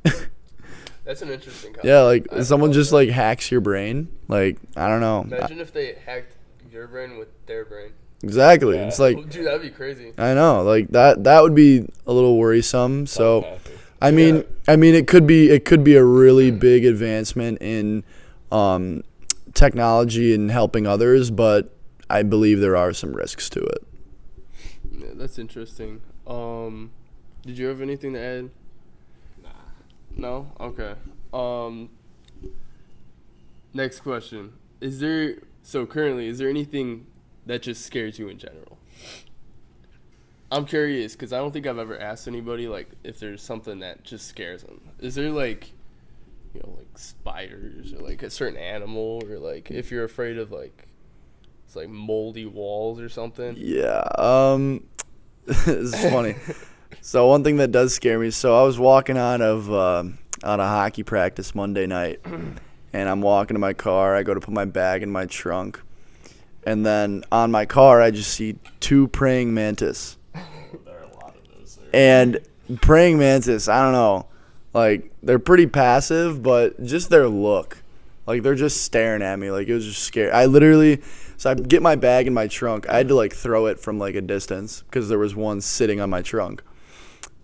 That's an interesting concept. Yeah, like, someone just, like, hacks your brain. Like, I don't know. Imagine if they hacked your brain with their brain. Exactly. Yeah. It's like, Dude, that'd be crazy. I know, like that would be a little worrisome. So, I mean, it could be a really big advancement in technology and helping others, but I believe there are some risks to it. Yeah, that's interesting. Did you have anything to add? Nah. No? Okay. Next question. Is there anything that just scares you in general? I'm curious because I don't think I've ever asked anybody, like, if there's something that just scares them. Is there, like, you know, like spiders or like a certain animal, or like if you're afraid of like it's like moldy walls or something? Yeah. This is funny. So one thing that does scare me. So I was walking out of a hockey practice Monday night, and I'm walking to my car. I go to put my bag in my trunk. And then on my car, I just see 2 praying mantis. There are a lot of those there. And praying mantis, I don't know. Like, they're pretty passive, but just their look. Like, they're just staring at me. Like, it was just scary. So I get my bag in my trunk. I had to, like, throw it from, like, a distance because there was one sitting on my trunk.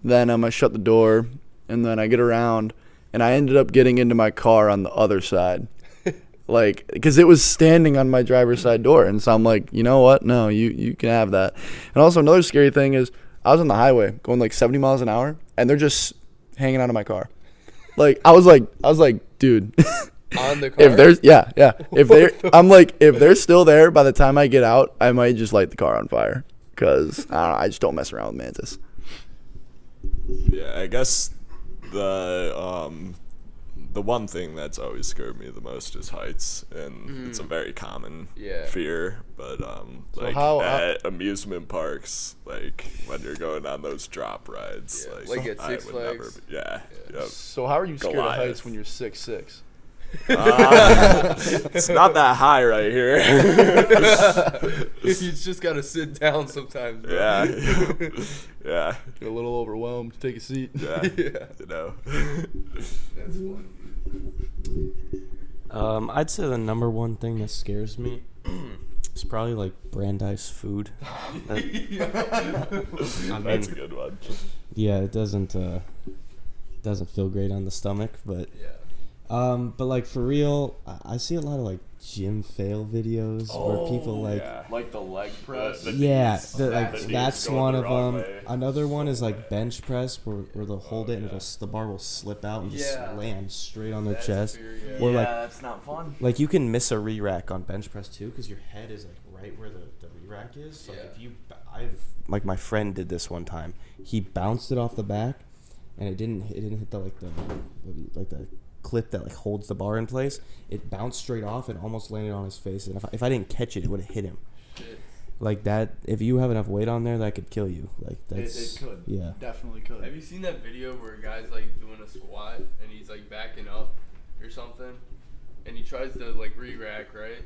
Then I shut the door, and then I get around, and I ended up getting into my car on the other side. Like, because it was standing on my driver's side door. And so I'm like, you know what? No, you can have that. And also another scary thing is I was on the highway going like 70 miles an hour, and they're just hanging out of my car. Like, I was like, dude. On the car? If there's, yeah. If they're still there by the time I get out, I might just light the car on fire. Because, I don't know, I just don't mess around with mantis. Yeah, I guess the one thing that's always scared me the most is heights, and it's a very common fear. But like at amusement parks, like when you're going on those drop rides, like at Six Flags. Yep. So how are you scared Goliath. of heights when you're 6'6"? It's not that high right here. You just gotta sit down sometimes, bro. Yeah. Get a little overwhelmed. Take a seat. Yeah. You know. That's fun. I'd say the number one thing that scares me is probably like Brandeis food. That's a good one. Yeah, it doesn't feel great on the stomach, but but like for real, I see a lot of like gym fail videos where people like the leg press. That's one of them. Another one is like bench press where they'll hold it and the bar will slip out and just land straight on their chest. Or that's not fun. Like you can miss a re-rack on bench press too because your head is like right where the re-rack is. So like my friend did this one time. He bounced it off the back and it didn't hit the clip that like holds the bar in place. It bounced straight off and almost landed on his face, and if I didn't catch it, it would have hit him. Shit. Like that, if you have enough weight on there, that could kill you. Like that's it could. Yeah, Definitely could. Have you seen that video where a guy's like doing a squat and he's like backing up or something, and he tries to like re-rack, right?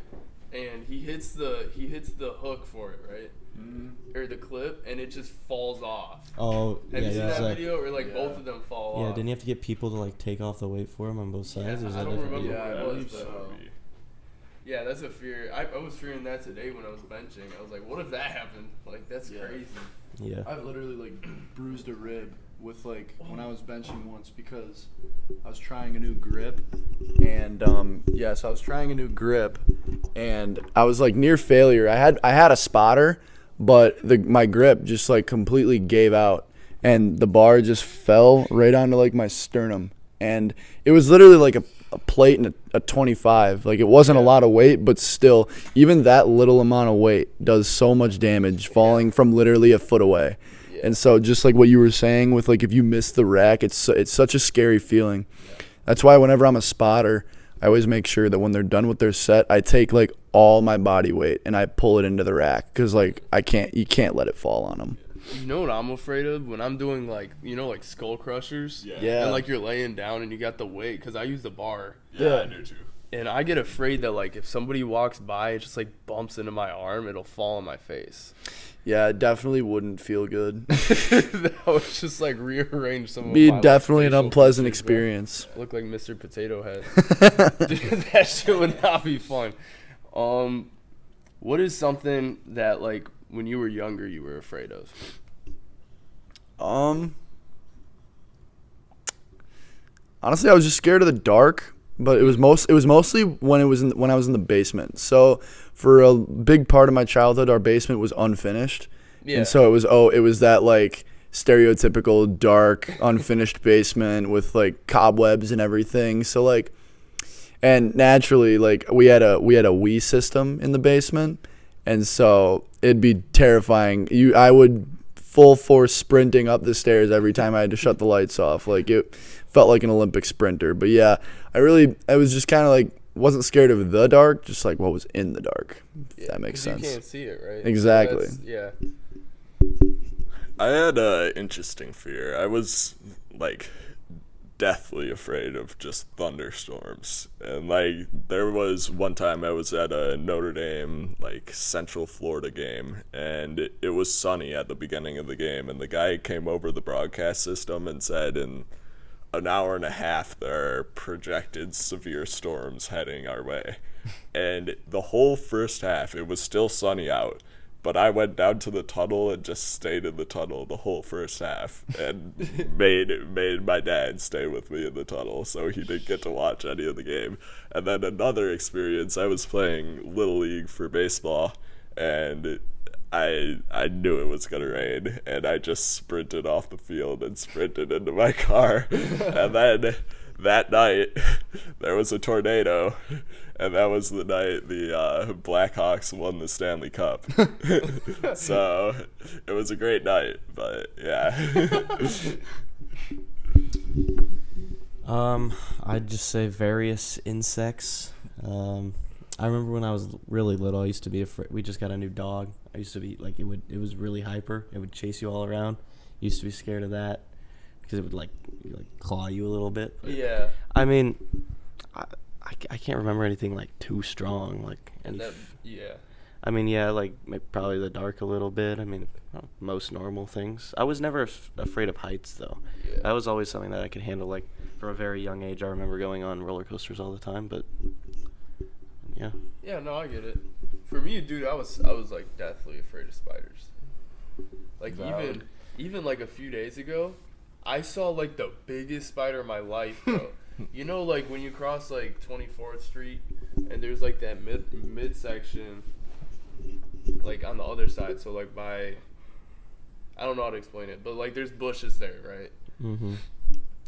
and he hits the hook for it, right? Or the clip, and it just falls off. Oh, Have yeah, you seen that like, video? Or like both of them fall off. yeah, didn't you have to get people to like take off the weight for him on both sides? Yeah, or is I that don't different? remember Yeah, what I it was, believe but so. yeah, that's a fear. I was fearing that today when I was benching. I was like, what if that happened? Like, that's crazy. Yeah. I've literally like bruised a rib with like when I was benching once because I was trying a new grip, and so I was trying a new grip, and I was like near failure. I had a spotter, but my grip just like completely gave out, and the bar just fell right onto like my sternum, and it was literally like a plate and a 25. Like, it wasn't a lot of weight, but still, even that little amount of weight does so much damage falling from literally a foot away. And so just like what you were saying with like if you miss the rack, it's such a scary feeling. That's why whenever I'm a spotter, I always make sure that when they're done with their set, I take like all my body weight and I pull it into the rack, because like you can't let it fall on them. You know what I'm afraid of? When I'm doing like skull crushers. Yeah. And like you're laying down and you got the weight, because I use the bar. Yeah, I do too. And I get afraid that like if somebody walks by, it just like bumps into my arm, it'll fall on my face. Yeah, it definitely wouldn't feel good. That would just like rearrange some of Be my definitely an facial unpleasant features, bro. experience. I look like Mr. Potato Head. Dude, that shit would not be fun. What is something that like when you were younger you were afraid of? Honestly, I was just scared of the dark, but it was mostly when I was in the basement. So for a big part of my childhood, our basement was unfinished. Yeah. And so it was that like stereotypical dark unfinished basement with like cobwebs and everything. So like, and naturally, like we had a Wii system in the basement, and so it'd be terrifying. I would full force sprinting up the stairs every time I had to shut the lights off. Like, it felt like an Olympic sprinter. But yeah, I was just kind of like, wasn't scared of the dark, just like what was in the dark, if that makes sense. You can't see it, right? Exactly. So yeah. I had an interesting fear. I was like deathly afraid of just thunderstorms. And like there was one time I was at a Notre Dame like Central Florida game, and it was sunny at the beginning of the game, and the guy came over the broadcast system and said in an hour and a half there are projected severe storms heading our way. And the whole first half it was still sunny out, but I went down to the tunnel and just stayed in the tunnel the whole first half, and made my dad stay with me in the tunnel, so he didn't get to watch any of the game. And then another experience, I was playing Little League for baseball, and I knew it was going to rain, and I just sprinted off the field and sprinted into my car. And then that night, there was a tornado, and that was the night the Blackhawks won the Stanley Cup. So it was a great night, but yeah. I'd just say various insects. I remember when I was really little, I used to be afraid. We just got a new dog. I used to be like, it was really hyper. It would chase you all around. Used to be scared of that because it would like claw you a little bit. Yeah. I mean, I can't remember anything like too strong, like Yeah. I mean, yeah, like probably the dark a little bit. I mean, most normal things. I was never afraid of heights though. Yeah. That was always something that I could handle. Like from a very young age, I remember going on roller coasters all the time. But yeah. Yeah, no, I get it. For me, dude, I was like deathly afraid of spiders. Like even like a few days ago, I saw like the biggest spider of my life, bro. You know, like when you cross like 24th Street and there's like that midsection, like on the other side. So like I don't know how to explain it, but like there's bushes there, right? Mm-hmm.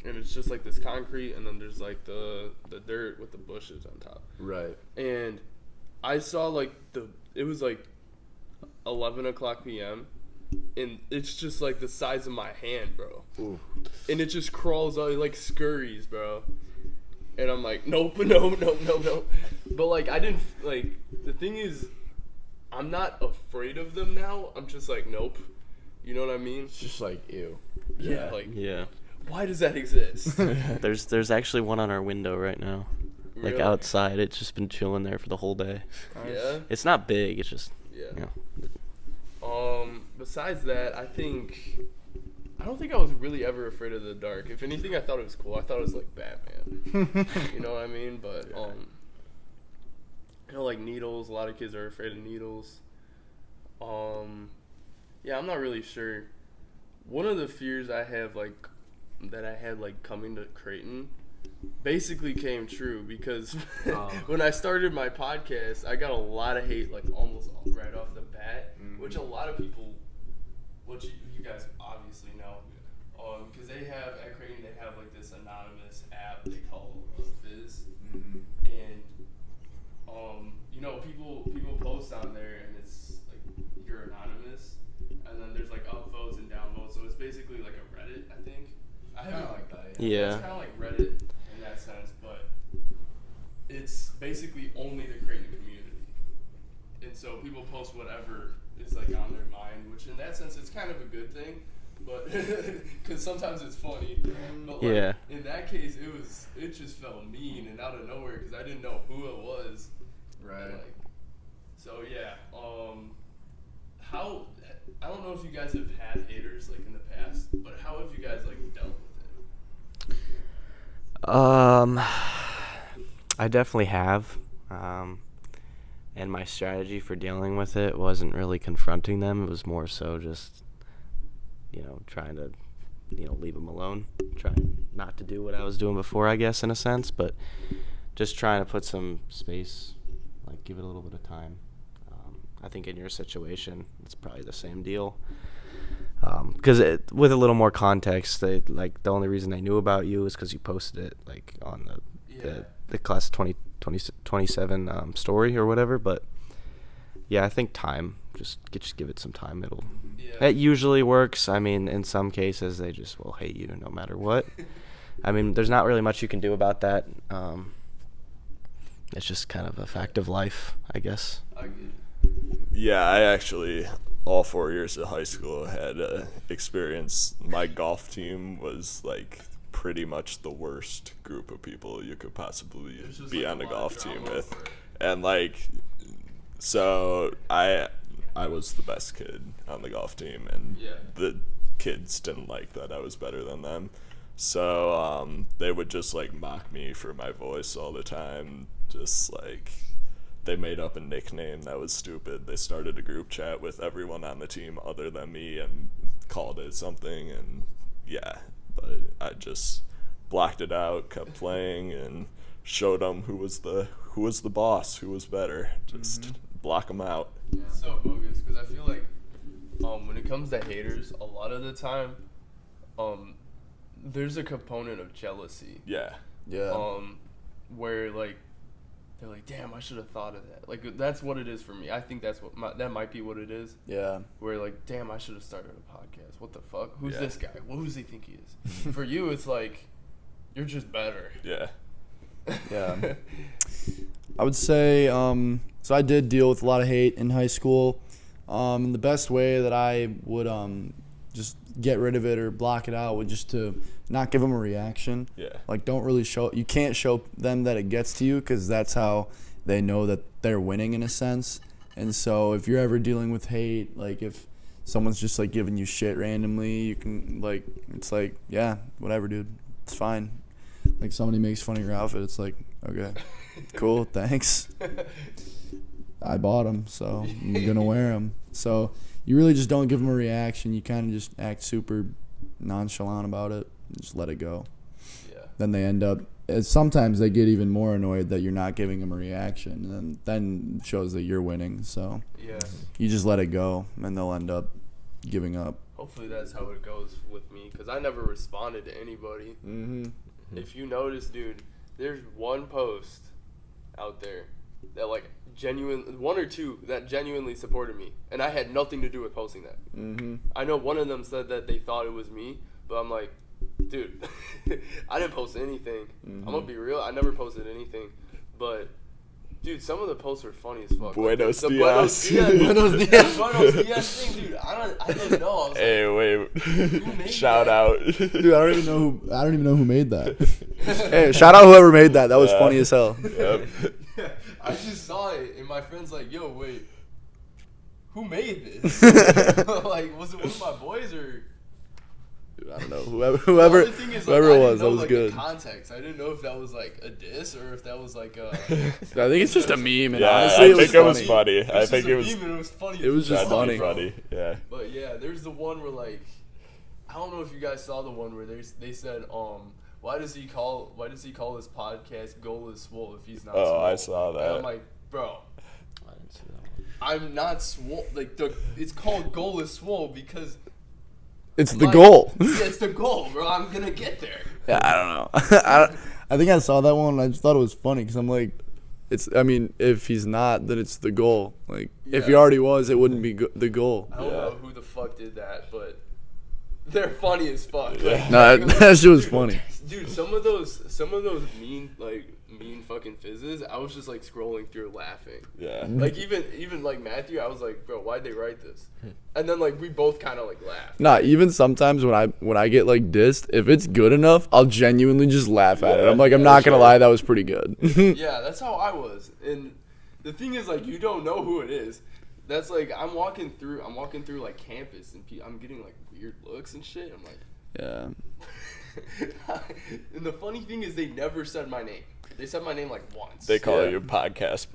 And it's just like this concrete, and then there's like the dirt with the bushes on top. Right. And I saw like it was like 11 o'clock p.m. and it's just like the size of my hand, bro. Ooh. And it just crawls out, it like scurries, bro. And I'm like, nope. But like I didn't like. The thing is, I'm not afraid of them now. I'm just like, nope. You know what I mean? It's just like, ew. Like, Yeah. why does that exist? There's actually one on our window right now. like Really? outside. It's just been chilling there for the whole day. Yeah. It's not big. It's just Yeah. you know. Besides that, I don't think I was really ever afraid of the dark. If anything, I thought it was cool. I thought it was like Batman. You know what I mean? But you know, like needles. A lot of kids are afraid of needles. Yeah, I'm not really sure. One of the fears I have, like, that I had, like, coming to Creighton basically came true because when I started my podcast, I got a lot of hate, like, almost right off the bat, which a lot of people, which you guys obviously know, because they have, at Creighton, they have, like, this anonymous app they call Fizz, and, you know, people post on there, and it's, like, you're anonymous, and then there's, like, upvotes and downvotes, so it's basically like a Reddit, I think. I haven't like that. Yeah. It's kind of like Reddit in that sense, but it's basically only the Creighton community. And so people post whatever is like on their mind, which in that sense it's kind of a good thing, but because sometimes it's funny. But like, in that case, it just felt mean and out of nowhere because I didn't know who it was. Right. Like, so yeah. How I don't know if you guys have had haters like in the past, but how have you guys like dealt with it? I definitely have. And my strategy for dealing with it wasn't really confronting them. It was more so just, trying to, leave them alone. Trying not to do what I was doing before, I guess, in a sense. But just trying to put some space, like give it a little bit of time. I think in your situation, it's probably the same deal. Because with a little more context, the only reason they knew about you is because you posted it like on the class 2027 story or whatever. But yeah, I think time. Just give it some time. It usually works. I mean, in some cases, they just will hate you no matter what. I mean, there's not really much you can do about that. It's just kind of a fact of life, I guess. Yeah, I actually, all 4 years of high school, had experience. My golf team was, like, pretty much the worst group of people you could possibly be on a golf team with. And, like, so I was the best kid on the golf team, and the kids didn't like that I was better than them. So they would just, like, mock me for my voice all the time, just, like... They made up a nickname that was stupid. They started a group chat with everyone on the team other than me and called it something. And yeah, but I just blocked it out, kept playing, and showed them who was the boss, who was better. Just block them out. It's so bogus because I feel like when it comes to haters, a lot of the time, there's a component of jealousy. Yeah. Where like. They're like, damn, I should have thought of that. Like, that's what it is for me. I think that might be what it is. Yeah. Where, like, damn, I should have started a podcast. What the fuck? Who's this guy? Well, who does he think he is? For you, it's like, you're just better. Yeah. Yeah. I would say, so I did deal with a lot of hate in high school. The best way that I would just get rid of it or block it out would just to not give them a reaction. Yeah. Like, don't really you can't show them that it gets to you because that's how they know that they're winning in a sense. And so if you're ever dealing with hate, like if someone's just like giving you shit randomly, you can like, it's like, yeah, whatever, dude. It's fine. Like somebody makes fun of your outfit. It's like, okay, cool. Thanks. I bought them, so I'm going to wear them. So you really just don't give them a reaction. You kind of just act super nonchalant about it. Just let it go. Yeah. Then they end up. Sometimes they get even more annoyed that you're not giving them a reaction, and then it shows that you're winning. So yeah, you just let it go, and they'll end up giving up. Hopefully that's how it goes with me, because I never responded to anybody. If you notice, dude, there's one post out there that like one or two that genuinely supported me, and I had nothing to do with posting that. I know one of them said that they thought it was me, but I'm like, dude, I didn't post anything. I'm gonna be real, I never posted anything, but Dude, some of the posts were funny as fuck. Buenos the dias. Buenos Dias thing, dude. I don't know. I was Hey, wait. who made Shout that? out. Dude, I don't even know who made that. Hey, shout out whoever made that. That was funny as hell. Yep. Yeah, I just saw it, and my friend's like, "Yo, wait, who made this?" Like, was it one of my boys or? Dude, I don't know. Whoever The thing is, it I was, didn't that know, was like, good. The context. I didn't know if that was like a diss or if that was like a. I think it's just a meme, and Yeah, honestly, I think it was funny. funny. I It's think just it a was. meme and it was funny. It was just That'd be funny. funny. Yeah. But yeah, there's the one where like, I don't know if you guys saw the one where they said why does he call his podcast Goalless Swole if he's not? Oh, swole? I saw And that. I'm like, bro, I didn't see that one. I'm not swole. Like it's called Goalless Swole because It's the like, goal. Yeah, it's the goal, bro. I'm gonna get there. Yeah, I don't know. I think I saw that one. And I just thought it was funny because I'm like, if he's not, then it's the goal. Like, if he Yeah. already was, it wouldn't be the goal. I don't know who the fuck did that, but they're funny as fuck. Yeah. Like, Nah, that shit was funny. Dude, some of those mean fucking fizzes, I was just like scrolling through laughing. Yeah. Like even like Matthew, I was like, bro, why'd they write this? And then like we both kind of like laughed. Nah, even sometimes when I get like dissed, if it's good enough, I'll genuinely just laugh at it. I'm like, I'm not gonna lie, that was pretty good. Yeah, that's how I was. And the thing is, like, you don't know who it is. That's like I'm walking through like campus and I'm getting like weird looks and shit. I'm like, Yeah. and the funny thing is, they never said my name. They said my name like once. They call Yeah. you a podcast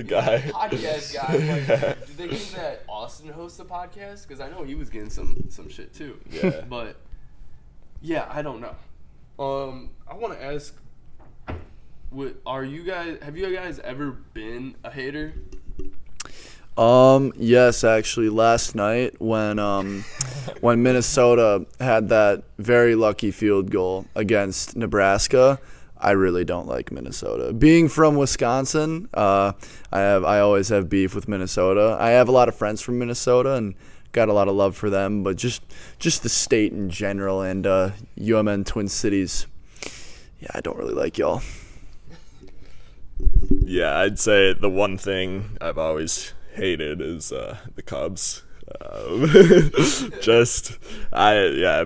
guy. Podcast guy. I'm like, do they think that Austin hosts a podcast? Because I know he was getting some shit too. Yeah. But yeah, I don't know. I want to ask, have you guys ever been a hater? Yes, actually, last night when Minnesota had that very lucky field goal against Nebraska, I really don't like Minnesota. Being from Wisconsin, I always have beef with Minnesota. I have a lot of friends from Minnesota and got a lot of love for them, but just the state in general and UMN Twin Cities, yeah, I don't really like y'all. Yeah, I'd say the one thing I've always hated is the Cubs.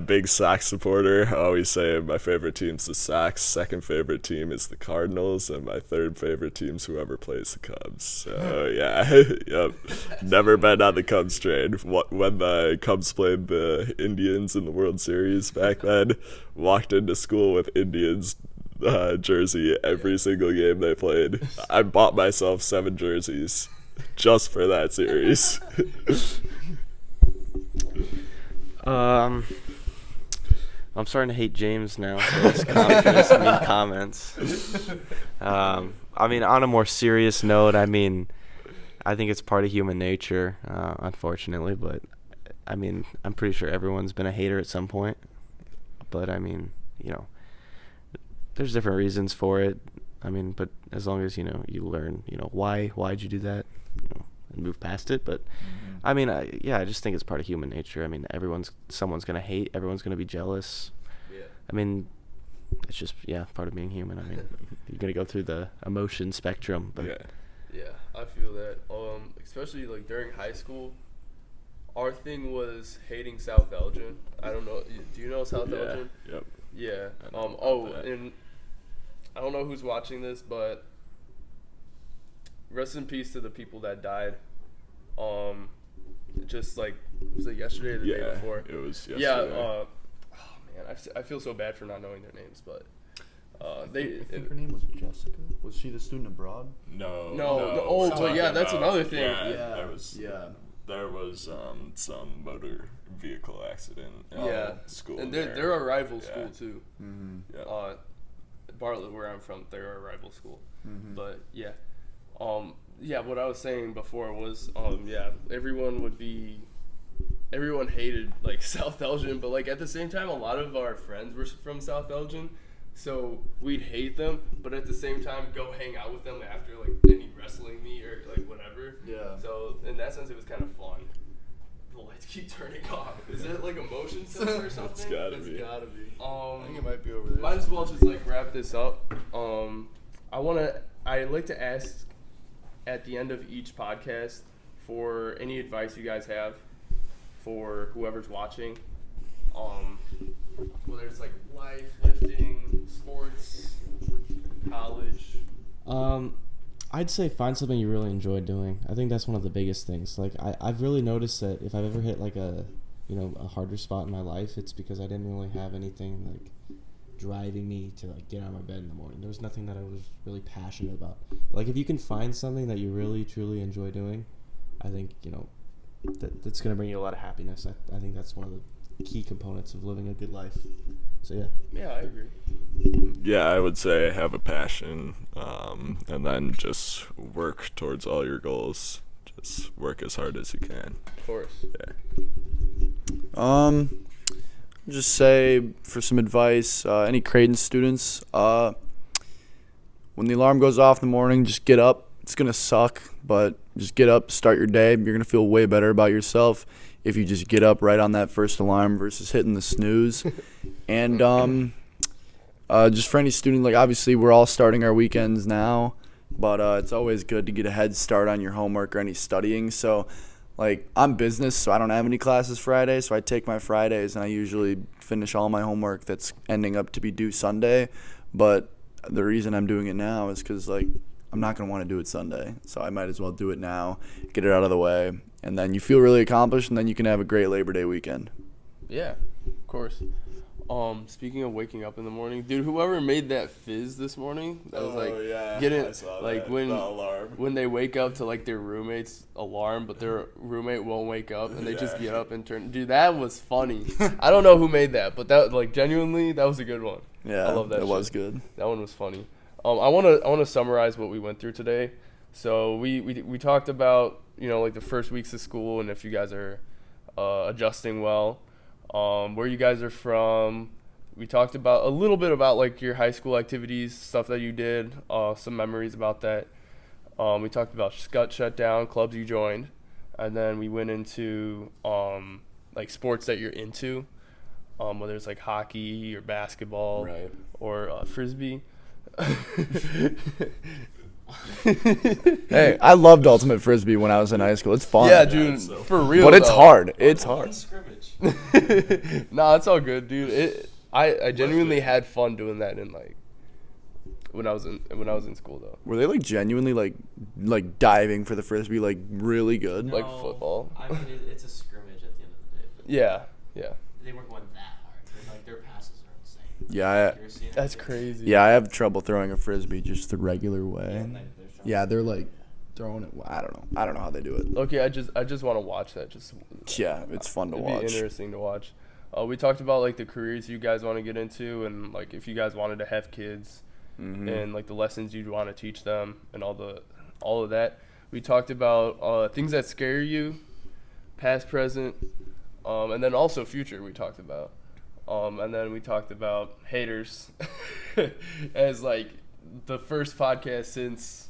Big Sox supporter. I always say my favorite team's the Sox, second favorite team is the Cardinals, and my third favorite team's whoever plays the Cubs. So yeah, yep. Never been on the Cubs train. When the Cubs played the Indians in the World Series back then, walked into school with Indians jersey every single game they played. I bought myself 7 jerseys just for that series. I'm starting to hate James now for his mean comments. I mean, on a more serious note, I mean, I think it's part of human nature, unfortunately. But I mean, I'm pretty sure everyone's been a hater at some point. But I mean, you know, there's different reasons for it. I mean, but as long as you learn, why'd you do that, and move past it. But I mean, I just think it's part of human nature. I mean, someone's gonna hate, everyone's gonna be jealous. Yeah. I mean, it's just part of being human. I mean, you're gonna go through the emotion spectrum. But Yeah, I feel that. Especially like during high school, our thing was hating South Elgin. I don't know. Do you know South Elgin? Yep. Yeah. I know about that. And I don't know who's watching this, but rest in peace to the people that died. Just like, was it yesterday or the day before? It was yesterday. Yeah. Oh man, I feel so bad for not knowing their names, but I think her name was Jessica. Was she the student abroad? No. but yeah, that's another thing. Yeah, Yeah. there was some motor vehicle accident at school. And there. they're a rival school too. Mm-hmm. Yeah. Bartlett, where I'm from, they're a rival school. But yeah, what I was saying before was, everyone hated like South Elgin, but like at the same time, a lot of our friends were from South Elgin, so we'd hate them, but at the same time, go hang out with them after like any wrestling meet or like whatever. Yeah. So in that sense, it was kind of fun. The lights keep turning off. Is it like a motion sensor or something? It's gotta be. I think it might be over there. Might as well just like wrap this up. I'd like to ask at the end of each podcast for any advice you guys have for whoever's watching. Whether it's like life, lifting, sports, college. I'd say find something you really enjoy doing. I think that's one of the biggest things. Like I've really noticed that if I've ever hit like a harder spot in my life, it's because I didn't really have anything like driving me to like get out of my bed in the morning. There was nothing that I was really passionate about. But, like if you can find something that you really truly enjoy doing, I think that's gonna bring you a lot of happiness. I think that's one of the key components of living a good life. So yeah, I agree. Yeah, I would say have a passion, and then just work towards all your goals. Just work as hard as you can. Of course. Yeah. Just say for some advice, any Creighton students, when the alarm goes off in the morning, just get up. It's gonna suck, but just get up, start your day. You're gonna feel way better about yourself if you just get up right on that first alarm versus hitting the snooze. And just for any student, like obviously we're all starting our weekends now, but it's always good to get a head start on your homework or any studying. So like I'm business, so I don't have any classes Friday, so I take my Fridays and I usually finish all my homework that's ending up to be due Sunday. But the reason I'm doing it now is because like I'm not going to want to do it Sunday, so I might as well do it now, get it out of the way, and then you feel really accomplished, and then you can have a great Labor Day weekend. Yeah, of course. Speaking of waking up in the morning, dude, whoever made that fizz this morning, that was I saw like that, when the alarm. when they wake up to like their roommate's alarm, but their roommate won't wake up, and they just get up and turn. Dude, that was funny. I don't know who made that, but that like genuinely, that was a good one. Yeah, I love that. It was good. That one was funny. I wanna summarize what we went through today. So we talked about like the first weeks of school and if you guys are adjusting well, where you guys are from. We talked about a little bit about like your high school activities, stuff that you did, some memories about that. We talked about SKUTT shutdown, clubs you joined, and then we went into like sports that you're into, whether it's like hockey or basketball, Right. or frisbee. Hey, I loved Ultimate Frisbee when I was in high school. It's fun. Yeah, dude, for real. But it's though. hard. It's hard. scrimmage. Nah, it's all good, dude. I genuinely had fun doing that in like when I was in school though. Were they like genuinely like diving for the frisbee like really good? Like football. I mean, it's a scrimmage at the end of the day. But Yeah. they weren't going that hard. Like their passes are insane. Yeah, That's crazy. yeah. I have trouble throwing a frisbee just the regular way. Yeah, they're like throwing it. I don't know how they do it. Okay, I just want to watch that. Yeah, it's fun to It'd watch. be interesting to watch. We talked about like the careers you guys want to get into, and like if you guys wanted to have kids, and like the lessons you'd want to teach them, and all of that. We talked about things that scare you, past, present, and then also future. We talked about, and then we talked about haters, as like the first podcast since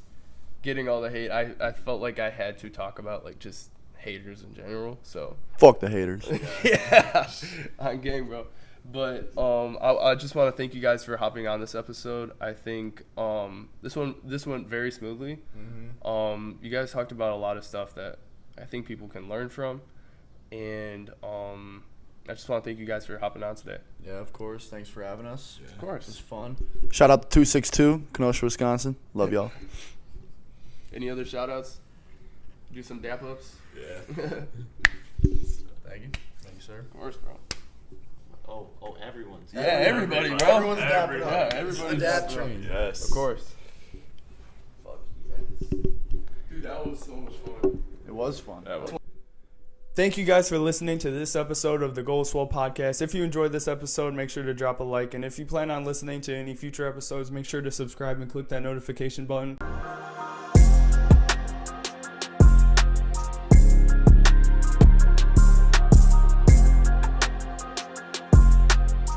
getting all the hate. I felt like I had to talk about like just haters in general, so Fuck the haters. yeah, on game, bro. But I just want to thank you guys for hopping on this episode. I think this went very smoothly. You guys talked about a lot of stuff that I think people can learn from, and I just want to thank you guys for hopping on today. Yeah, of course. Thanks for having us. Of course, It was fun. Shout out to 262 Kenosha, Wisconsin. Love y'all. Any other shout outs? Do some dap ups? Yeah. Thank you. Thank you, sir. Of course, bro. Oh, everyone's. Yeah, everybody, bro. Everyone's dapping up. Yeah, everybody's dap dapping up. train. Yes. Of course. Fuck yes. Dude, that was so much fun. It was fun. That was Thank you guys for listening to this episode of the Goal Swell podcast. If you enjoyed this episode, make sure to drop a like. And if you plan on listening to any future episodes, make sure to subscribe and click that notification button